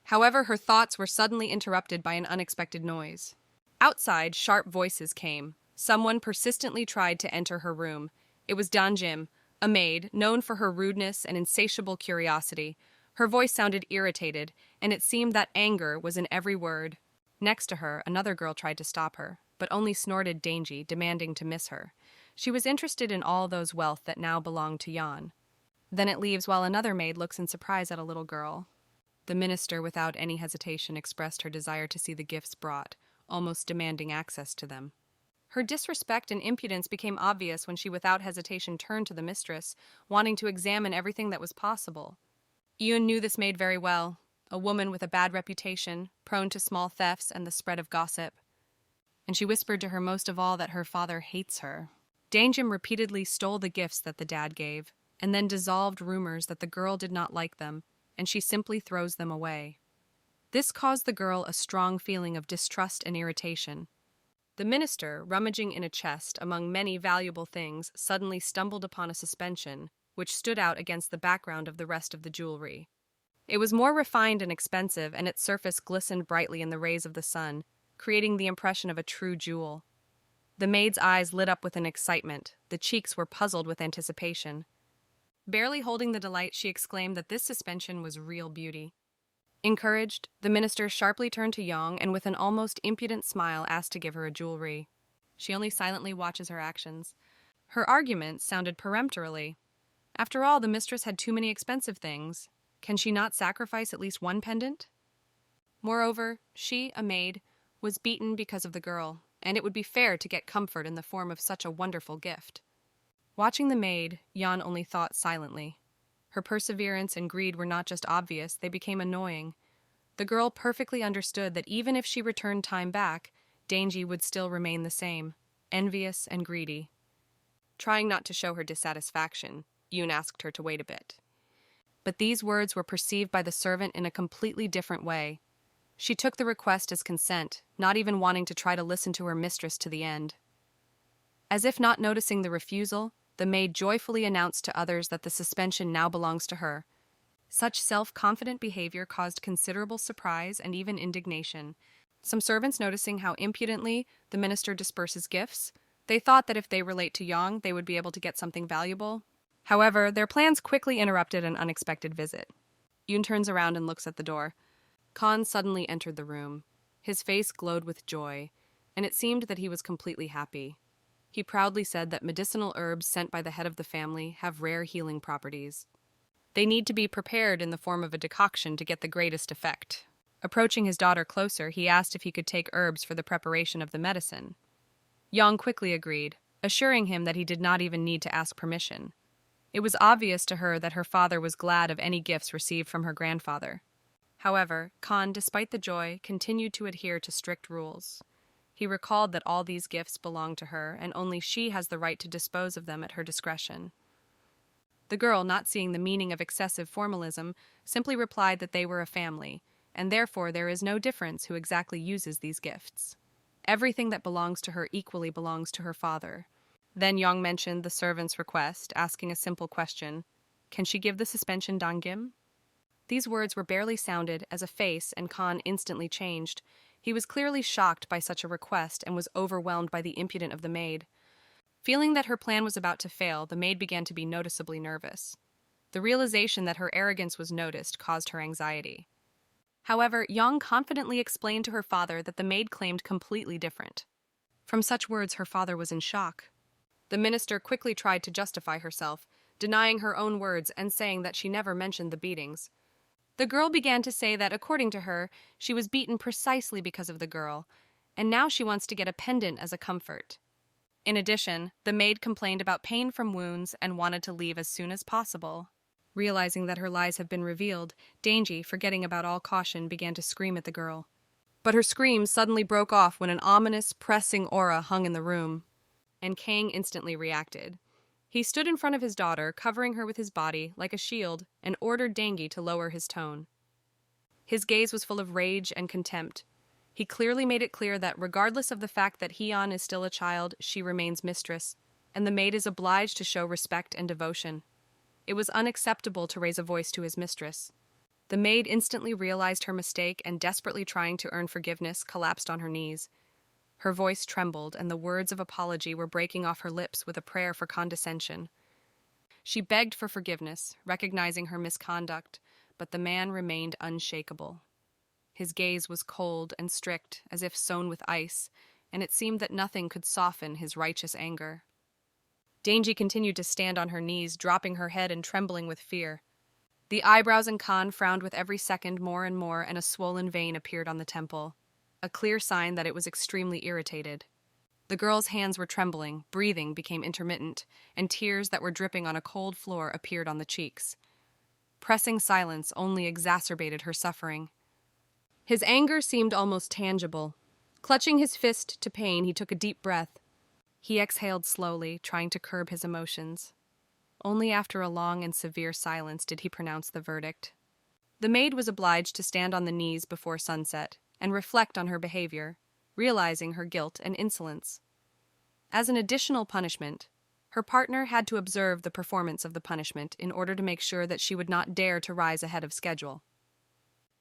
However, her thoughts were suddenly interrupted by an unexpected noise. Outside, sharp voices came. Someone persistently tried to enter her room. It was Danjim, a maid, known for her rudeness and insatiable curiosity. Her voice sounded irritated, and it seemed that anger was in every word. Next to her, another girl tried to stop her, but only snorted dainty, demanding to miss her. She was interested in all those wealth that now belonged to Yan. Then it leaves while another maid looks in surprise at a little girl. The minister, without any hesitation, expressed her desire to see the gifts brought, almost demanding access to them. Her disrespect and impudence became obvious when she without hesitation turned to the mistress, wanting to examine everything that was possible. Yoon knew this maid very well, a woman with a bad reputation, prone to small thefts and the spread of gossip. And she whispered to her most of all that her father hates her. Danjim repeatedly stole the gifts that the dad gave, and then dissolved rumors that the girl did not like them, and she simply throws them away. This caused the girl a strong feeling of distrust and irritation. The minister, rummaging in a chest among many valuable things, suddenly stumbled upon a suspension, which stood out against the background of the rest of the jewelry. It was more refined and expensive, and its surface glistened brightly in the rays of the sun, creating the impression of a true jewel. The maid's eyes lit up with an excitement. The cheeks were puzzled with anticipation. Barely holding the delight, she exclaimed that this suspension was real beauty. Encouraged, the minister sharply turned to Yong and with an almost impudent smile asked to give her a jewelry. She only silently watches her actions. Her argument sounded peremptorily. After all, the mistress had too many expensive things. Can she not sacrifice at least one pendant? Moreover, she, a maid, was beaten because of the girl, and it would be fair to get comfort in the form of such a wonderful gift. Watching the maid, Yan only thought silently. Her perseverance and greed were not just obvious, they became annoying. The girl perfectly understood that even if she returned time back, Dainji would still remain the same, envious and greedy. Trying not to show her dissatisfaction, Yoon asked her to wait a bit. but these words were perceived by the servant in a completely different way. She took the request as consent, not even wanting to try to listen to her mistress to the end. As if not noticing the refusal, the maid joyfully announced to others that the suspension now belongs to her. Such self-confident behavior caused considerable surprise and even indignation. Some servants, noticing how impudently the minister disperses gifts, they thought that if they relate to Yang, they would be able to get something valuable. However, their plans quickly interrupted an unexpected visit. Yoon turns around and looks at the door. Khan suddenly entered the room. His face glowed with joy, and it seemed that he was completely happy. He proudly said that medicinal herbs sent by the head of the family have rare healing properties. They need to be prepared in the form of a decoction to get the greatest effect. Approaching his daughter closer, he asked if he could take herbs for the preparation of the medicine. Yang quickly agreed, assuring him that he did not even need to ask permission. It was obvious to her that her father was glad of any gifts received from her grandfather. However, Khan, despite the joy, continued to adhere to strict rules. He recalled that all these gifts belong to her, and only she has the right to dispose of them at her discretion. The girl, not seeing the meaning of excessive formalism, simply replied that they were a family, and therefore there is no difference who exactly uses these gifts. Everything that belongs to her equally belongs to her father. Then Yang mentioned the servant's request, asking a simple question: "Can she give the suspension Dangim?" These words were barely sounded as a face and Khan instantly changed. He was clearly shocked by such a request and was overwhelmed by the impudence of the maid. Feeling that her plan was about to fail, the maid began to be noticeably nervous. The realization that her arrogance was noticed caused her anxiety. However, Yang confidently explained to her father that the maid claimed completely different. From such words, her father was in shock. The minister quickly tried to justify herself, denying her own words and saying that she never mentioned the beatings. The girl began to say that, according to her, she was beaten precisely because of the girl, and now she wants to get a pendant as a comfort. In addition, the maid complained about pain from wounds and wanted to leave as soon as possible. Realizing that her lies have been revealed, Danji, forgetting about all caution, began to scream at the girl. But her screams suddenly broke off when an ominous, pressing aura hung in the room, and Kang instantly reacted. He stood in front of his daughter, covering her with his body like a shield, and ordered Dangi to lower his tone. His gaze was full of rage and contempt. He clearly made it clear that regardless of the fact that Hyun is still a child, she remains mistress, and the maid is obliged to show respect and devotion. It was unacceptable to raise a voice to his mistress. The maid instantly realized her mistake and, desperately trying to earn forgiveness, collapsed on her knees. Her voice trembled, and the words of apology were breaking off her lips with a prayer for condescension. She begged for forgiveness, recognizing her misconduct, but the man remained unshakable. His gaze was cold and strict, as if sewn with ice, and it seemed that nothing could soften his righteous anger. Dangi continued to stand on her knees, dropping her head and trembling with fear. The eyebrows in Khan frowned with every second more and more, and a swollen vein appeared on the temple, a clear sign that it was extremely irritated. The girl's hands were trembling, breathing became intermittent, and tears that were dripping on a cold floor appeared on the cheeks. Pressing silence only exacerbated her suffering. His anger seemed almost tangible. Clutching his fist to pain, he took a deep breath. He exhaled slowly, trying to curb his emotions. Only after a long and severe silence did he pronounce the verdict. The maid was obliged to stand on the knees before sunset and reflect on her behavior, realizing her guilt and insolence. As an additional punishment, her partner had to observe the performance of the punishment in order to make sure that she would not dare to rise ahead of schedule.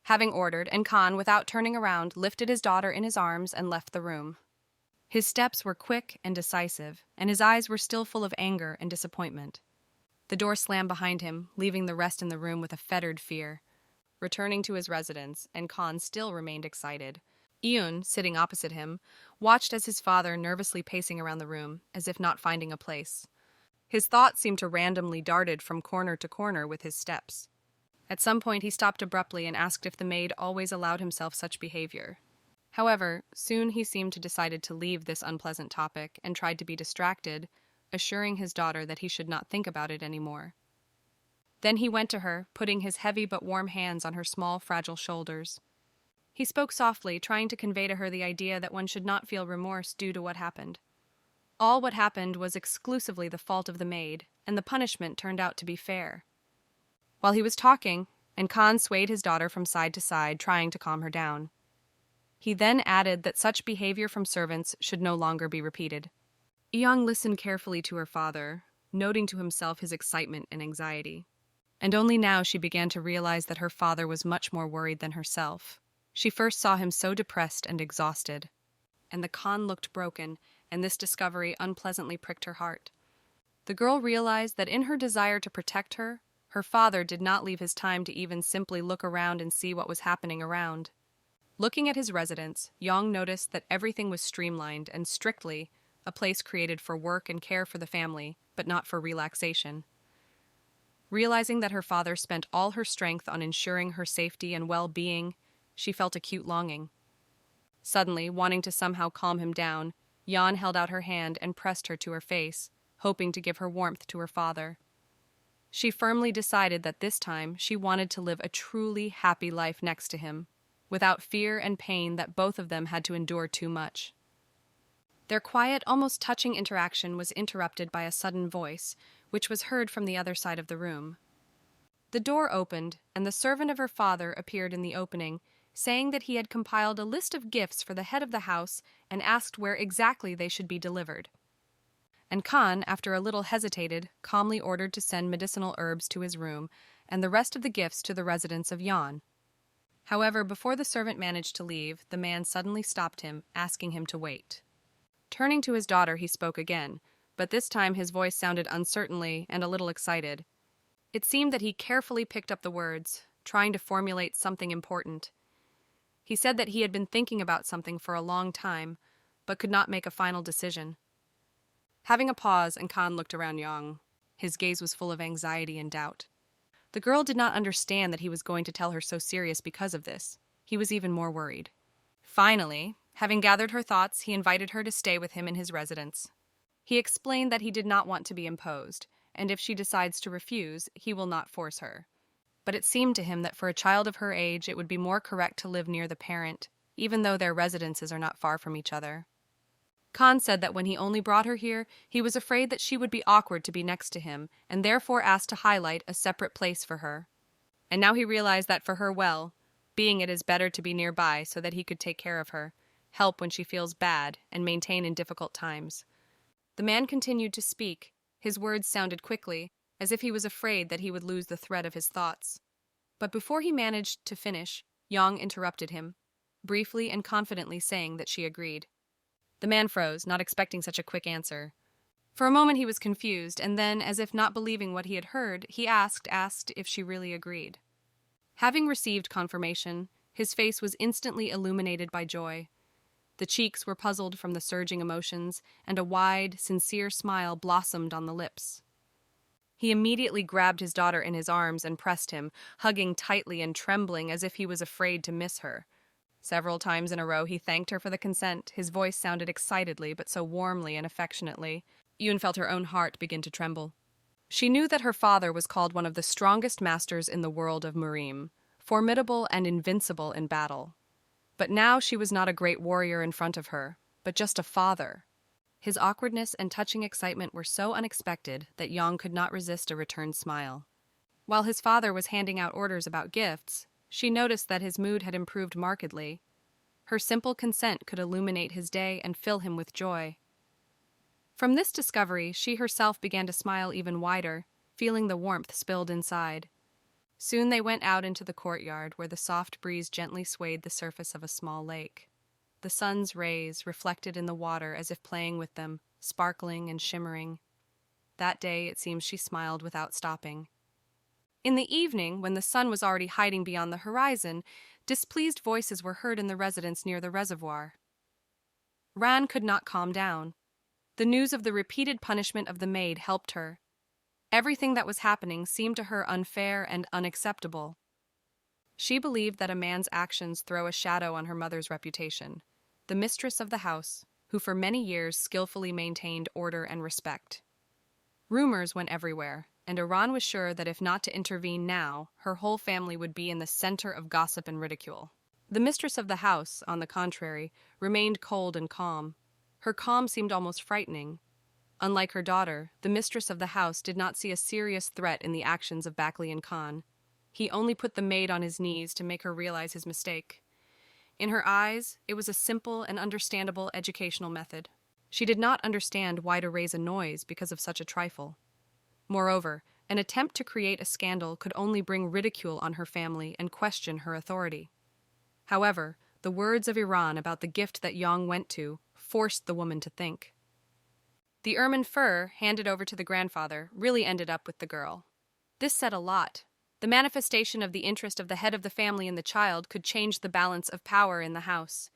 Having ordered, and Khan, without turning around, lifted his daughter in his arms and left the room. His steps were quick and decisive, and his eyes were still full of anger and disappointment. The door slammed behind him, leaving the rest in the room with a fettered fear. Returning to his residence, and Khan still remained excited. Eun, sitting opposite him, watched as his father nervously pacing around the room, as if not finding a place. His thoughts seemed to randomly darted from corner to corner with his steps. At some point he stopped abruptly and asked if the maid always allowed himself such behavior. However, soon he seemed to decided to leave this unpleasant topic and tried to be distracted, assuring his daughter that he should not think about it anymore. Then he went to her, putting his heavy but warm hands on her small, fragile shoulders. He spoke softly, trying to convey to her the idea that one should not feel remorse due to what happened. All what happened was exclusively the fault of the maid, and the punishment turned out to be fair. while he was talking, and Khan swayed his daughter from side to side, trying to calm her down. He then added that such behavior from servants should no longer be repeated. Young listened carefully to her father, noting to himself his excitement and anxiety. And only now she began to realize that her father was much more worried than herself. She first saw him so depressed and exhausted, and the Khan looked broken, and this discovery unpleasantly pricked her heart. The girl realized that in her desire to protect her, her father did not leave his time to even simply look around and see what was happening around. Looking at his residence, Yang noticed that everything was streamlined and strictly a place created for work and care for the family, but not for relaxation. Realizing that her father spent all her strength on ensuring her safety and well-being, she felt acute longing. Suddenly, wanting to somehow calm him down, Yan held out her hand and pressed her to her face, hoping to give her warmth to her father. She firmly decided that this time she wanted to live a truly happy life next to him, without fear and pain that both of them had to endure too much. Their quiet, almost touching interaction was interrupted by a sudden voice, which was heard from the other side of the room. The door opened, and the servant of her father appeared in the opening, saying that he had compiled a list of gifts for the head of the house and asked where exactly they should be delivered. And Khan, after a little hesitated, calmly ordered to send medicinal herbs to his room and the rest of the gifts to the residence of Yan. However, before the servant managed to leave, the man suddenly stopped him, asking him to wait. Turning to his daughter, he spoke again, but this time his voice sounded uncertainly and a little excited. It seemed that he carefully picked up the words, trying to formulate something important. He said that he had been thinking about something for a long time, but could not make a final decision. Having a pause, and Khan looked around Yang. His gaze was full of anxiety and doubt. The girl did not understand that he was going to tell her so serious because of this. He was even more worried. Finally, having gathered her thoughts, he invited her to stay with him in his residence. He explained that he did not want to be imposed, and if she decides to refuse, he will not force her. But it seemed to him that for a child of her age, it would be more correct to live near the parent, even though their residences are not far from each other. Khan said that when he only brought her here, he was afraid that she would be awkward to be next to him, and therefore asked to highlight a separate place for her. And now he realized that for her being it is better to be nearby so that he could take care of her, help when she feels bad, and maintain in difficult times. The man continued to speak. His words sounded quickly, as if he was afraid that he would lose the thread of his thoughts. But before he managed to finish, Yang interrupted him, briefly and confidently saying that she agreed. The man froze, not expecting such a quick answer. For a moment he was confused, and then, as if not believing what he had heard, he asked if she really agreed. Having received confirmation, his face was instantly illuminated by joy. The cheeks were puzzled from the surging emotions, and a wide, sincere smile blossomed on the lips. He immediately grabbed his daughter in his arms and pressed him, hugging tightly and trembling as if he was afraid to miss her. Several times in a row he thanked her for the consent. His voice sounded excitedly, but so warmly and affectionately. Yoon felt her own heart begin to tremble. She knew that her father was called one of the strongest masters in the world of Murim, formidable and invincible in battle. But now she was not a great warrior in front of her, but just a father. His awkwardness and touching excitement were so unexpected that Yang could not resist a returned smile. While his father was handing out orders about gifts, she noticed that his mood had improved markedly. Her simple consent could illuminate his day and fill him with joy. From this discovery, she herself began to smile even wider, feeling the warmth spilled inside. Soon they went out into the courtyard, where the soft breeze gently swayed the surface of a small lake. The sun's rays reflected in the water as if playing with them, sparkling and shimmering. That day, it seems she smiled without stopping. In the evening, when the sun was already hiding beyond the horizon, displeased voices were heard in the residence near the reservoir. Ran could not calm down. The news of the repeated punishment of the maid helped her. Everything that was happening seemed to her unfair and unacceptable. She believed that a man's actions throw a shadow on her mother's reputation, the mistress of the house, who for many years skillfully maintained order and respect. Rumors went everywhere, and Iran was sure that if not to intervene now, her whole family would be in the center of gossip and ridicule. The mistress of the house, on the contrary, remained cold and calm. Her calm seemed almost frightening. Unlike her daughter, the mistress of the house did not see a serious threat in the actions of Bakli Khan. He only put the maid on his knees to make her realize his mistake. In her eyes, it was a simple and understandable educational method. She did not understand why to raise a noise because of such a trifle. Moreover, an attempt to create a scandal could only bring ridicule on her family and question her authority. However, the words of Iran about the gift that Yang went to forced the woman to think. The ermine fur, handed over to the grandfather, really ended up with the girl. This said a lot. The manifestation of the interest of the head of the family in the child could change the balance of power in the house.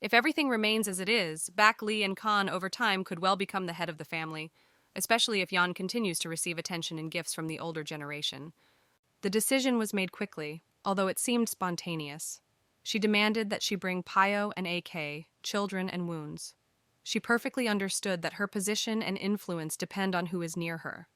If everything remains as it is, Bakli and Khan over time could well become the head of the family, especially if Yan continues to receive attention and gifts from the older generation. The decision was made quickly, although it seemed spontaneous. She demanded that she bring Pio and AK, children and wounds. She perfectly understood that her position and influence depend on who is near her.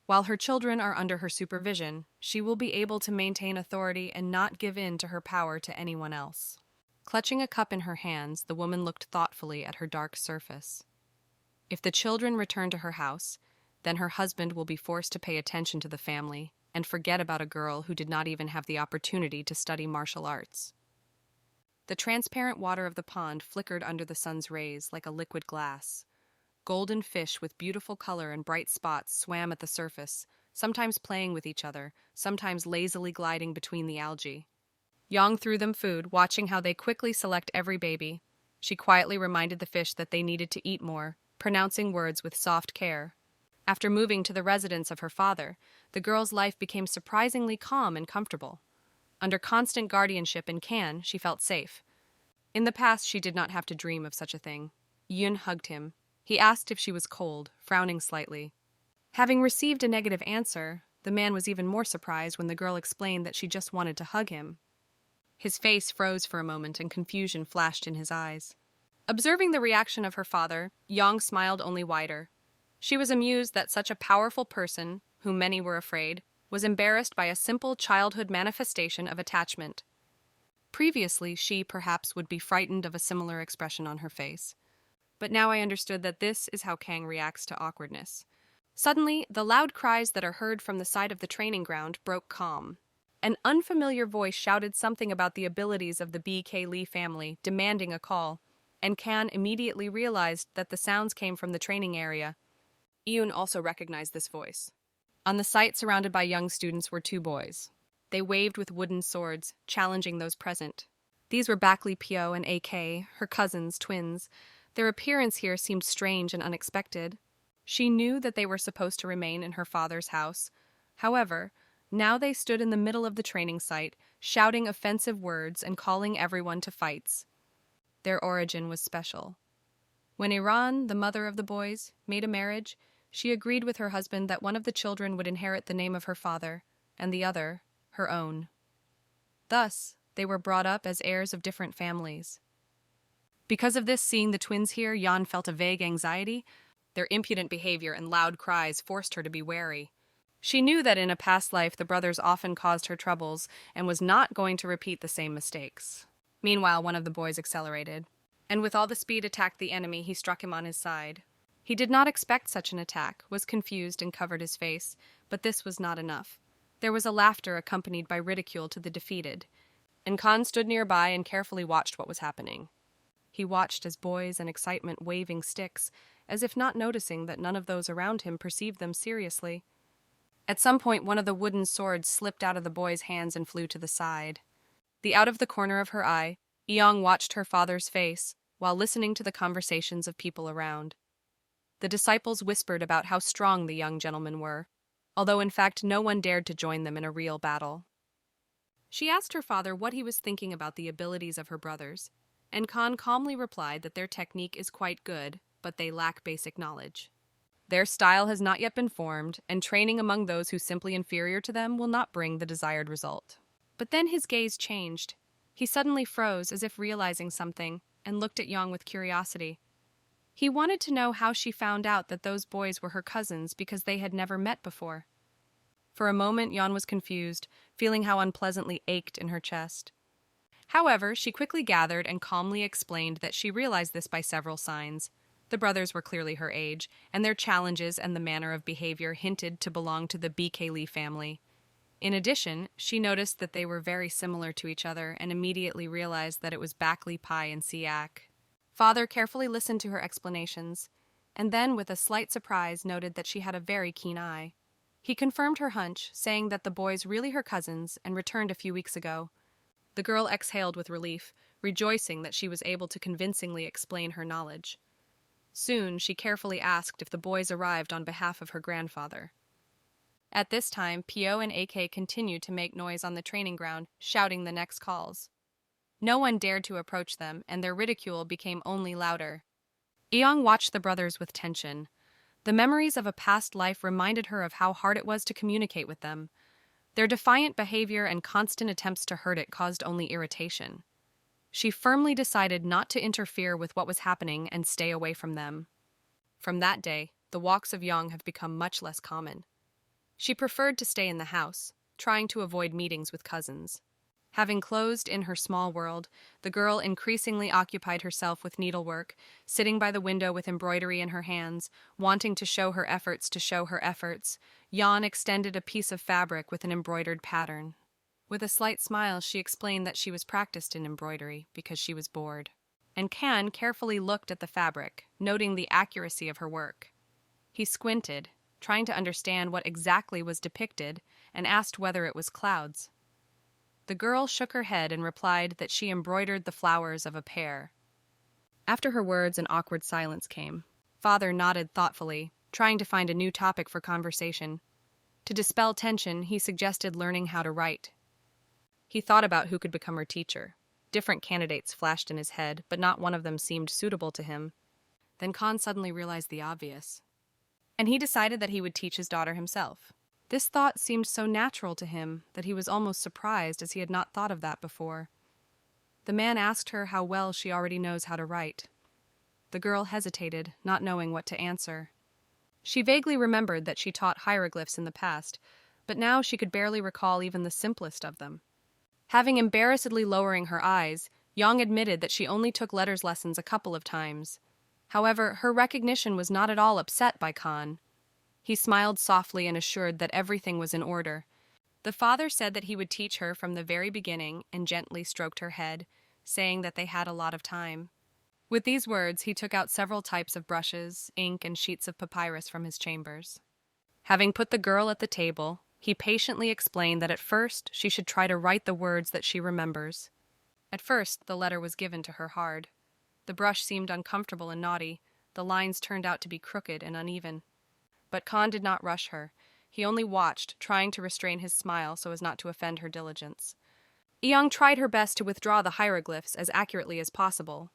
While her children are under her supervision, she will be able to maintain authority and not give in to her power to anyone else. Clutching a cup in her hands, the woman looked thoughtfully at her dark surface. If the children return to her house, then her husband will be forced to pay attention to the family and forget about a girl who did not even have the opportunity to study martial arts. The transparent water of the pond flickered under the sun's rays like a liquid glass. Golden fish with beautiful color and bright spots swam at the surface, sometimes playing with each other, sometimes lazily gliding between the algae. Yang threw them food, watching how they quickly select every baby. She quietly reminded the fish that they needed to eat more, pronouncing words with soft care. After moving to the residence of her father, the girl's life became surprisingly calm and comfortable. Under constant guardianship in Can, she felt safe. In the past, she did not have to dream of such a thing. Yun hugged him. He asked if she was cold, frowning slightly. Having received a negative answer, the man was even more surprised when the girl explained that she just wanted to hug him. His face froze for a moment and confusion flashed in his eyes. Observing the reaction of her father, Yang smiled only wider. She was amused that such a powerful person, whom many were afraid, was embarrassed by a simple childhood manifestation of attachment. Previously, she, perhaps, would be frightened of a similar expression on her face. But now I understood that this is how Kang reacts to awkwardness. Suddenly, the loud cries that are heard from the side of the training ground broke calm. An unfamiliar voice shouted something about the abilities of the BK Lee family, demanding a call, and Kan immediately realized that the sounds came from the training area. Yoon also recognized this voice. On the site surrounded by young students were two boys. They waved with wooden swords, challenging those present. These were Bakli Pyo and AK, her cousins, twins. Their appearance here seemed strange and unexpected. She knew that they were supposed to remain in her father's house. However, now they stood in the middle of the training site, shouting offensive words and calling everyone to fights. Their origin was special. When Iran, the mother of the boys, made a marriage, she agreed with her husband that one of the children would inherit the name of her father, and the other, her own. Thus, they were brought up as heirs of different families. Because of this, seeing the twins here, Yan felt a vague anxiety. Their impudent behavior and loud cries forced her to be wary. She knew that in a past life the brothers often caused her troubles and was not going to repeat the same mistakes. Meanwhile, one of the boys accelerated, and with all the speed attacked the enemy. He struck him on his side. He did not expect such an attack, was confused and covered his face, but this was not enough. There was a laughter accompanied by ridicule to the defeated, and Khan stood nearby and carefully watched what was happening. He watched as boys in excitement waving sticks, as if not noticing that none of those around him perceived them seriously. At some point, one of the wooden swords slipped out of the boy's hands and flew to the side. Out of the corner of her eye, Eong watched her father's face while listening to the conversations of people around. The disciples whispered about how strong the young gentlemen were, although in fact no one dared to join them in a real battle. She asked her father what he was thinking about the abilities of her brothers, and Khan calmly replied that their technique is quite good, but they lack basic knowledge. Their style has not yet been formed, and training among those who simply inferior to them will not bring the desired result. But then his gaze changed. He suddenly froze as if realizing something, and looked at Yang with curiosity. He wanted to know how she found out that those boys were her cousins because they had never met before. For a moment, Yan was confused, feeling how unpleasantly ached in her chest. However, she quickly gathered and calmly explained that she realized this by several signs. The brothers were clearly her age, and their challenges and the manner of behavior hinted to belong to the BK Lee family. In addition, she noticed that they were very similar to each other and immediately realized that it was Bakley Pai and Siak. Father carefully listened to her explanations, and then, with a slight surprise, noted that she had a very keen eye. He confirmed her hunch, saying that the boys really her cousins and returned a few weeks ago. The girl exhaled with relief, rejoicing that she was able to convincingly explain her knowledge. Soon, she carefully asked if the boys arrived on behalf of her grandfather. At this time, Pio and AK continued to make noise on the training ground, shouting the next calls. No one dared to approach them, and their ridicule became only louder. Eong watched the brothers with tension. The memories of a past life reminded her of how hard it was to communicate with them. Their defiant behavior and constant attempts to hurt it caused only irritation. She firmly decided not to interfere with what was happening and stay away from them. From that day, the walks of Yong have become much less common. She preferred to stay in the house, trying to avoid meetings with cousins. Having closed in her small world, the girl increasingly occupied herself with needlework, sitting by the window with embroidery in her hands, wanting to show her efforts to show her efforts. Yan extended a piece of fabric with an embroidered pattern. With a slight smile, she explained that she was practiced in embroidery because she was bored. And Kan carefully looked at the fabric, noting the accuracy of her work. He squinted, trying to understand what exactly was depicted, and asked whether it was clouds. The girl shook her head and replied that she embroidered the flowers of a pear. After her words, an awkward silence came. Father nodded thoughtfully, trying to find a new topic for conversation. To dispel tension, he suggested learning how to write. He thought about who could become her teacher. Different candidates flashed in his head, but not one of them seemed suitable to him. Then Khan suddenly realized the obvious. And he decided that he would teach his daughter himself. This thought seemed so natural to him that he was almost surprised, as he had not thought of that before. The man asked her how well she already knows how to write. The girl hesitated, not knowing what to answer. She vaguely remembered that she taught hieroglyphs in the past, but now she could barely recall even the simplest of them. Having embarrassedly lowering her eyes, Yang admitted that she only took letters lessons a couple of times. However, her recognition was not at all upset by Khan. He smiled softly and assured that everything was in order. The father said that he would teach her from the very beginning and gently stroked her head, saying that they had a lot of time. With these words, he took out several types of brushes, ink, and sheets of papyrus from his chambers. Having put the girl at the table, he patiently explained that at first she should try to write the words that she remembers. At first, the letter was given to her hard. The brush seemed uncomfortable and naughty. The lines turned out to be crooked and uneven. But Khan did not rush her. He only watched, trying to restrain his smile so as not to offend her diligence. Eong tried her best to withdraw the hieroglyphs as accurately as possible.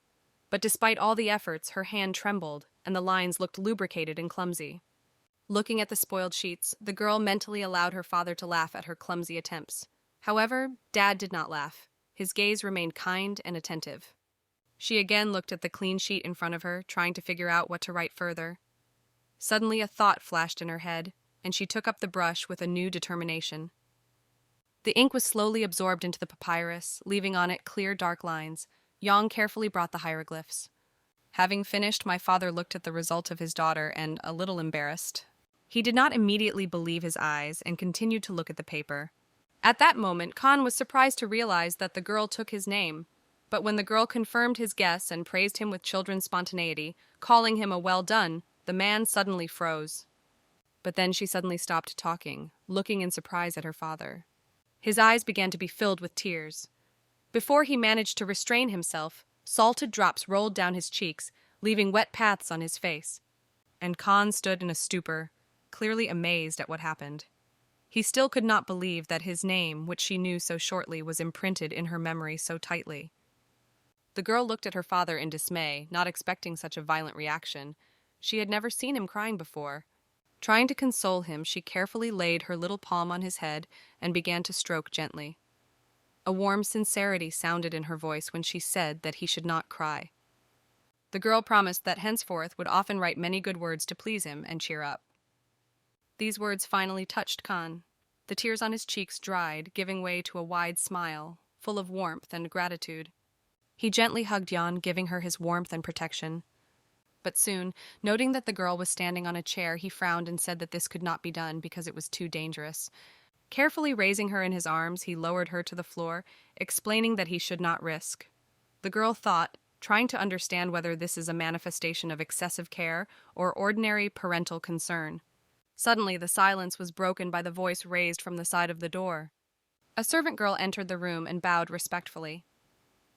But despite all the efforts, her hand trembled, and the lines looked lubricated and clumsy. Looking at the spoiled sheets, the girl mentally allowed her father to laugh at her clumsy attempts. However, Dad did not laugh. His gaze remained kind and attentive. She again looked at the clean sheet in front of her, trying to figure out what to write further. Suddenly a thought flashed in her head, and she took up the brush with a new determination. The ink was slowly absorbed into the papyrus, leaving on it clear, dark lines. Yang carefully brought the hieroglyphs. Having finished, my father looked at the result of his daughter and, a little embarrassed, he did not immediately believe his eyes and continued to look at the paper. At that moment, Khan was surprised to realize that the girl took his name. But when the girl confirmed his guess and praised him with children's spontaneity, calling him a well done, the man suddenly froze. But then she suddenly stopped talking, looking in surprise at her father. His eyes began to be filled with tears. Before he managed to restrain himself, salted drops rolled down his cheeks, leaving wet paths on his face. And Khan stood in a stupor, clearly amazed at what happened. He still could not believe that his name, which she knew so shortly, was imprinted in her memory so tightly. The girl looked at her father in dismay, not expecting such a violent reaction. She had never seen him crying before. Trying to console him, she carefully laid her little palm on his head and began to stroke gently. A warm sincerity sounded in her voice when she said that he should not cry. The girl promised that henceforth would often write many good words to please him and cheer up. These words finally touched Khan. The tears on his cheeks dried, giving way to a wide smile, full of warmth and gratitude. He gently hugged Jan, giving her his warmth and protection. But soon, noting that the girl was standing on a chair, he frowned and said that this could not be done because it was too dangerous. Carefully raising her in his arms, he lowered her to the floor, explaining that he should not risk. The girl thought, trying to understand whether this is a manifestation of excessive care or ordinary parental concern. Suddenly, the silence was broken by the voice raised from the side of the door. A servant girl entered the room and bowed respectfully.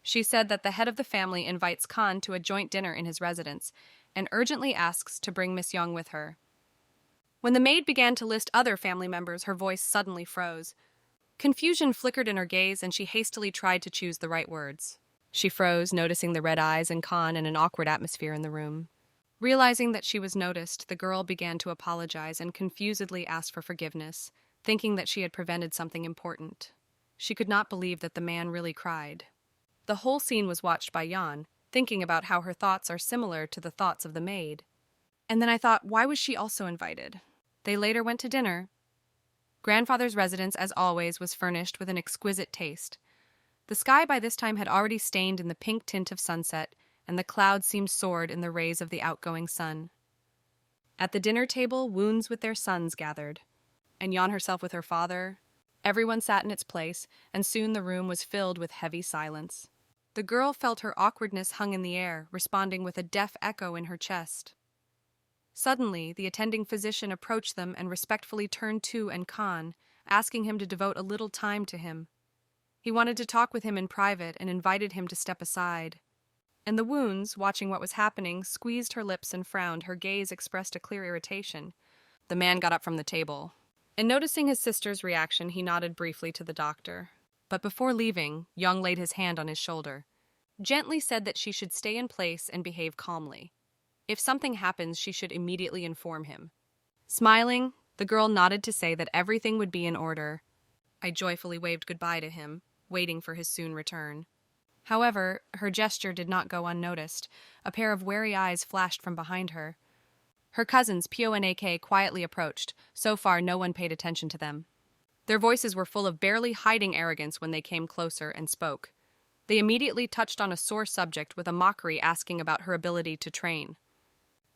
She said that the head of the family invites Khan to a joint dinner in his residence and urgently asks to bring Miss Young with her. When the maid began to list other family members, her voice suddenly froze. Confusion flickered in her gaze, and she hastily tried to choose the right words. She froze, noticing the red eyes and Khan and an awkward atmosphere in the room. Realizing that she was noticed, the girl began to apologize and confusedly asked for forgiveness, thinking that she had prevented something important. She could not believe that the man really cried. The whole scene was watched by Yan, thinking about how her thoughts are similar to the thoughts of the maid. And then I thought, why was she also invited? They later went to dinner. Grandfather's residence, as always, was furnished with an exquisite taste. The sky by this time had already stained in the pink tint of sunset, and the clouds seemed soared in the rays of the outgoing sun. At the dinner table, wounds with their sons gathered, and Yan herself with her father. Everyone sat in its place, and soon the room was filled with heavy silence. The girl felt her awkwardness hung in the air, responding with a deaf echo in her chest. Suddenly, the attending physician approached them and respectfully turned to and Khan, asking him to devote a little time to him. He wanted to talk with him in private and invited him to step aside. And the wounds, watching what was happening, squeezed her lips and frowned. Her gaze expressed a clear irritation. The man got up from the table, and noticing his sister's reaction, he nodded briefly to the doctor. But before leaving, Young laid his hand on his shoulder, gently said that she should stay in place and behave calmly. If something happens, she should immediately inform him. Smiling, the girl nodded to say that everything would be in order. I joyfully waved goodbye to him, waiting for his soon return. However, her gesture did not go unnoticed. A pair of wary eyes flashed from behind her. Her cousins, Pio and AK, quietly approached. So far, no one paid attention to them. Their voices were full of barely hiding arrogance when they came closer and spoke. They immediately touched on a sore subject with a mockery asking about her ability to train.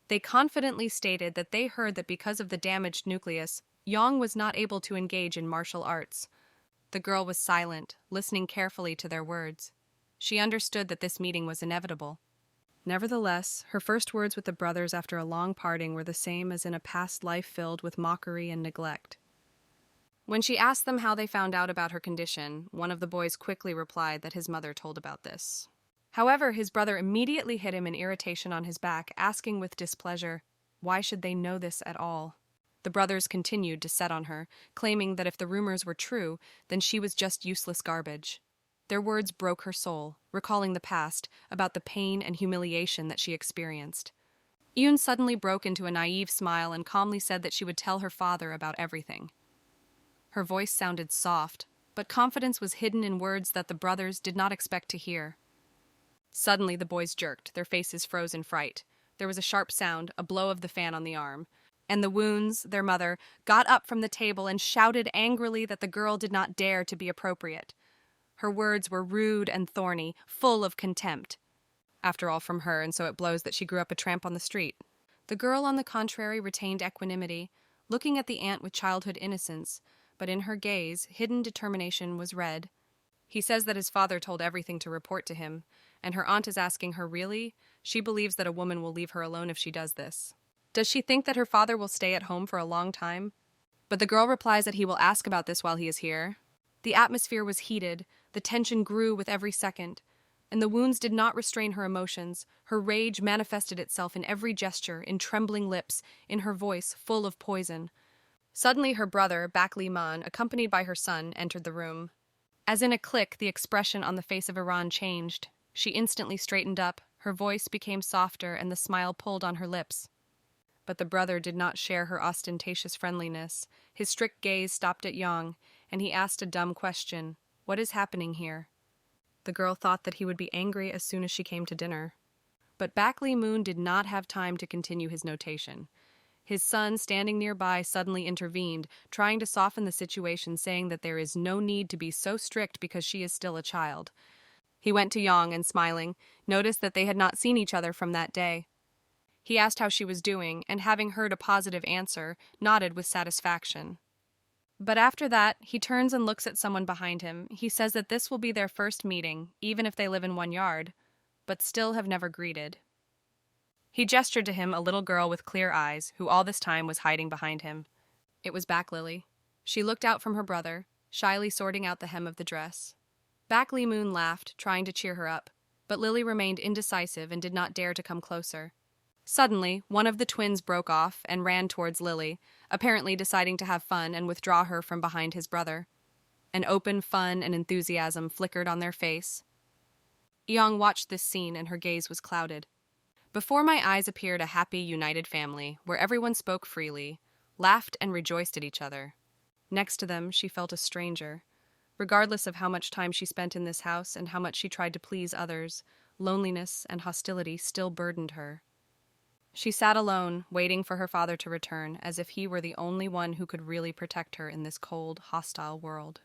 They confidently stated that they heard that because of the damaged nucleus, Yang was not able to engage in martial arts. The girl was silent, listening carefully to their words. She understood that this meeting was inevitable. Nevertheless, her first words with the brothers after a long parting were the same as in a past life filled with mockery and neglect. When she asked them how they found out about her condition, one of the boys quickly replied that his mother told about this. However, his brother immediately hit him in irritation on his back, asking with displeasure, why should they know this at all? The brothers continued to set on her, claiming that if the rumors were true, then she was just useless garbage. Their words broke her soul, recalling the past, about the pain and humiliation that she experienced. Yoon suddenly broke into a naive smile and calmly said that she would tell her father about everything. Her voice sounded soft, but confidence was hidden in words that the brothers did not expect to hear. Suddenly the boys jerked, their faces froze in fright. There was a sharp sound, a blow of the fan on the arm, and the wounds, their mother, got up from the table and shouted angrily that the girl did not dare to be appropriate. Her words were rude and thorny, full of contempt. After all, from her, and so it blows that she grew up a tramp on the street. The girl, on the contrary, retained equanimity, looking at the aunt with childhood innocence, but in her gaze, hidden determination was read. He says that his father told everything to report to him, and her aunt is asking her, really? She believes that a woman will leave her alone if she does this. Does she think that her father will stay at home for a long time? But the girl replies that he will ask about this while he is here. The atmosphere was heated, the tension grew with every second, and the wounds did not restrain her emotions. Her rage manifested itself in every gesture, in trembling lips, in her voice full of poison. Suddenly her brother, Bak Lee-man, accompanied by her son, entered the room. As in a click, the expression on the face of Iran changed. She instantly straightened up, her voice became softer, and the smile pulled on her lips. But the brother did not share her ostentatious friendliness. His strict gaze stopped at Yang, and he asked a dumb question. What is happening here? The girl thought that he would be angry as soon as she came to dinner. But Bak Lee-moon did not have time to continue his notation. His son, standing nearby, suddenly intervened, trying to soften the situation, saying that there is no need to be so strict because she is still a child. He went to Yang and, smiling, noticed that they had not seen each other from that day. He asked how she was doing, and having heard a positive answer, nodded with satisfaction. But after that, he turns and looks at someone behind him. He says that this will be their first meeting, even if they live in one yard, but still have never greeted. He gestured to him a little girl with clear eyes, who all this time was hiding behind him. It was back Lily. She looked out from her brother, shyly sorting out the hem of the dress. Back Lee Moon laughed, trying to cheer her up, but Lily remained indecisive and did not dare to come closer. Suddenly, one of the twins broke off and ran towards Lily, apparently deciding to have fun and withdraw her from behind his brother. An open fun and enthusiasm flickered on their face. Young watched this scene and her gaze was clouded. Before my eyes appeared a happy, united family, where everyone spoke freely, laughed and rejoiced at each other. Next to them, she felt a stranger. Regardless of how much time she spent in this house and how much she tried to please others, loneliness and hostility still burdened her. She sat alone, waiting for her father to return, as if he were the only one who could really protect her in this cold, hostile world.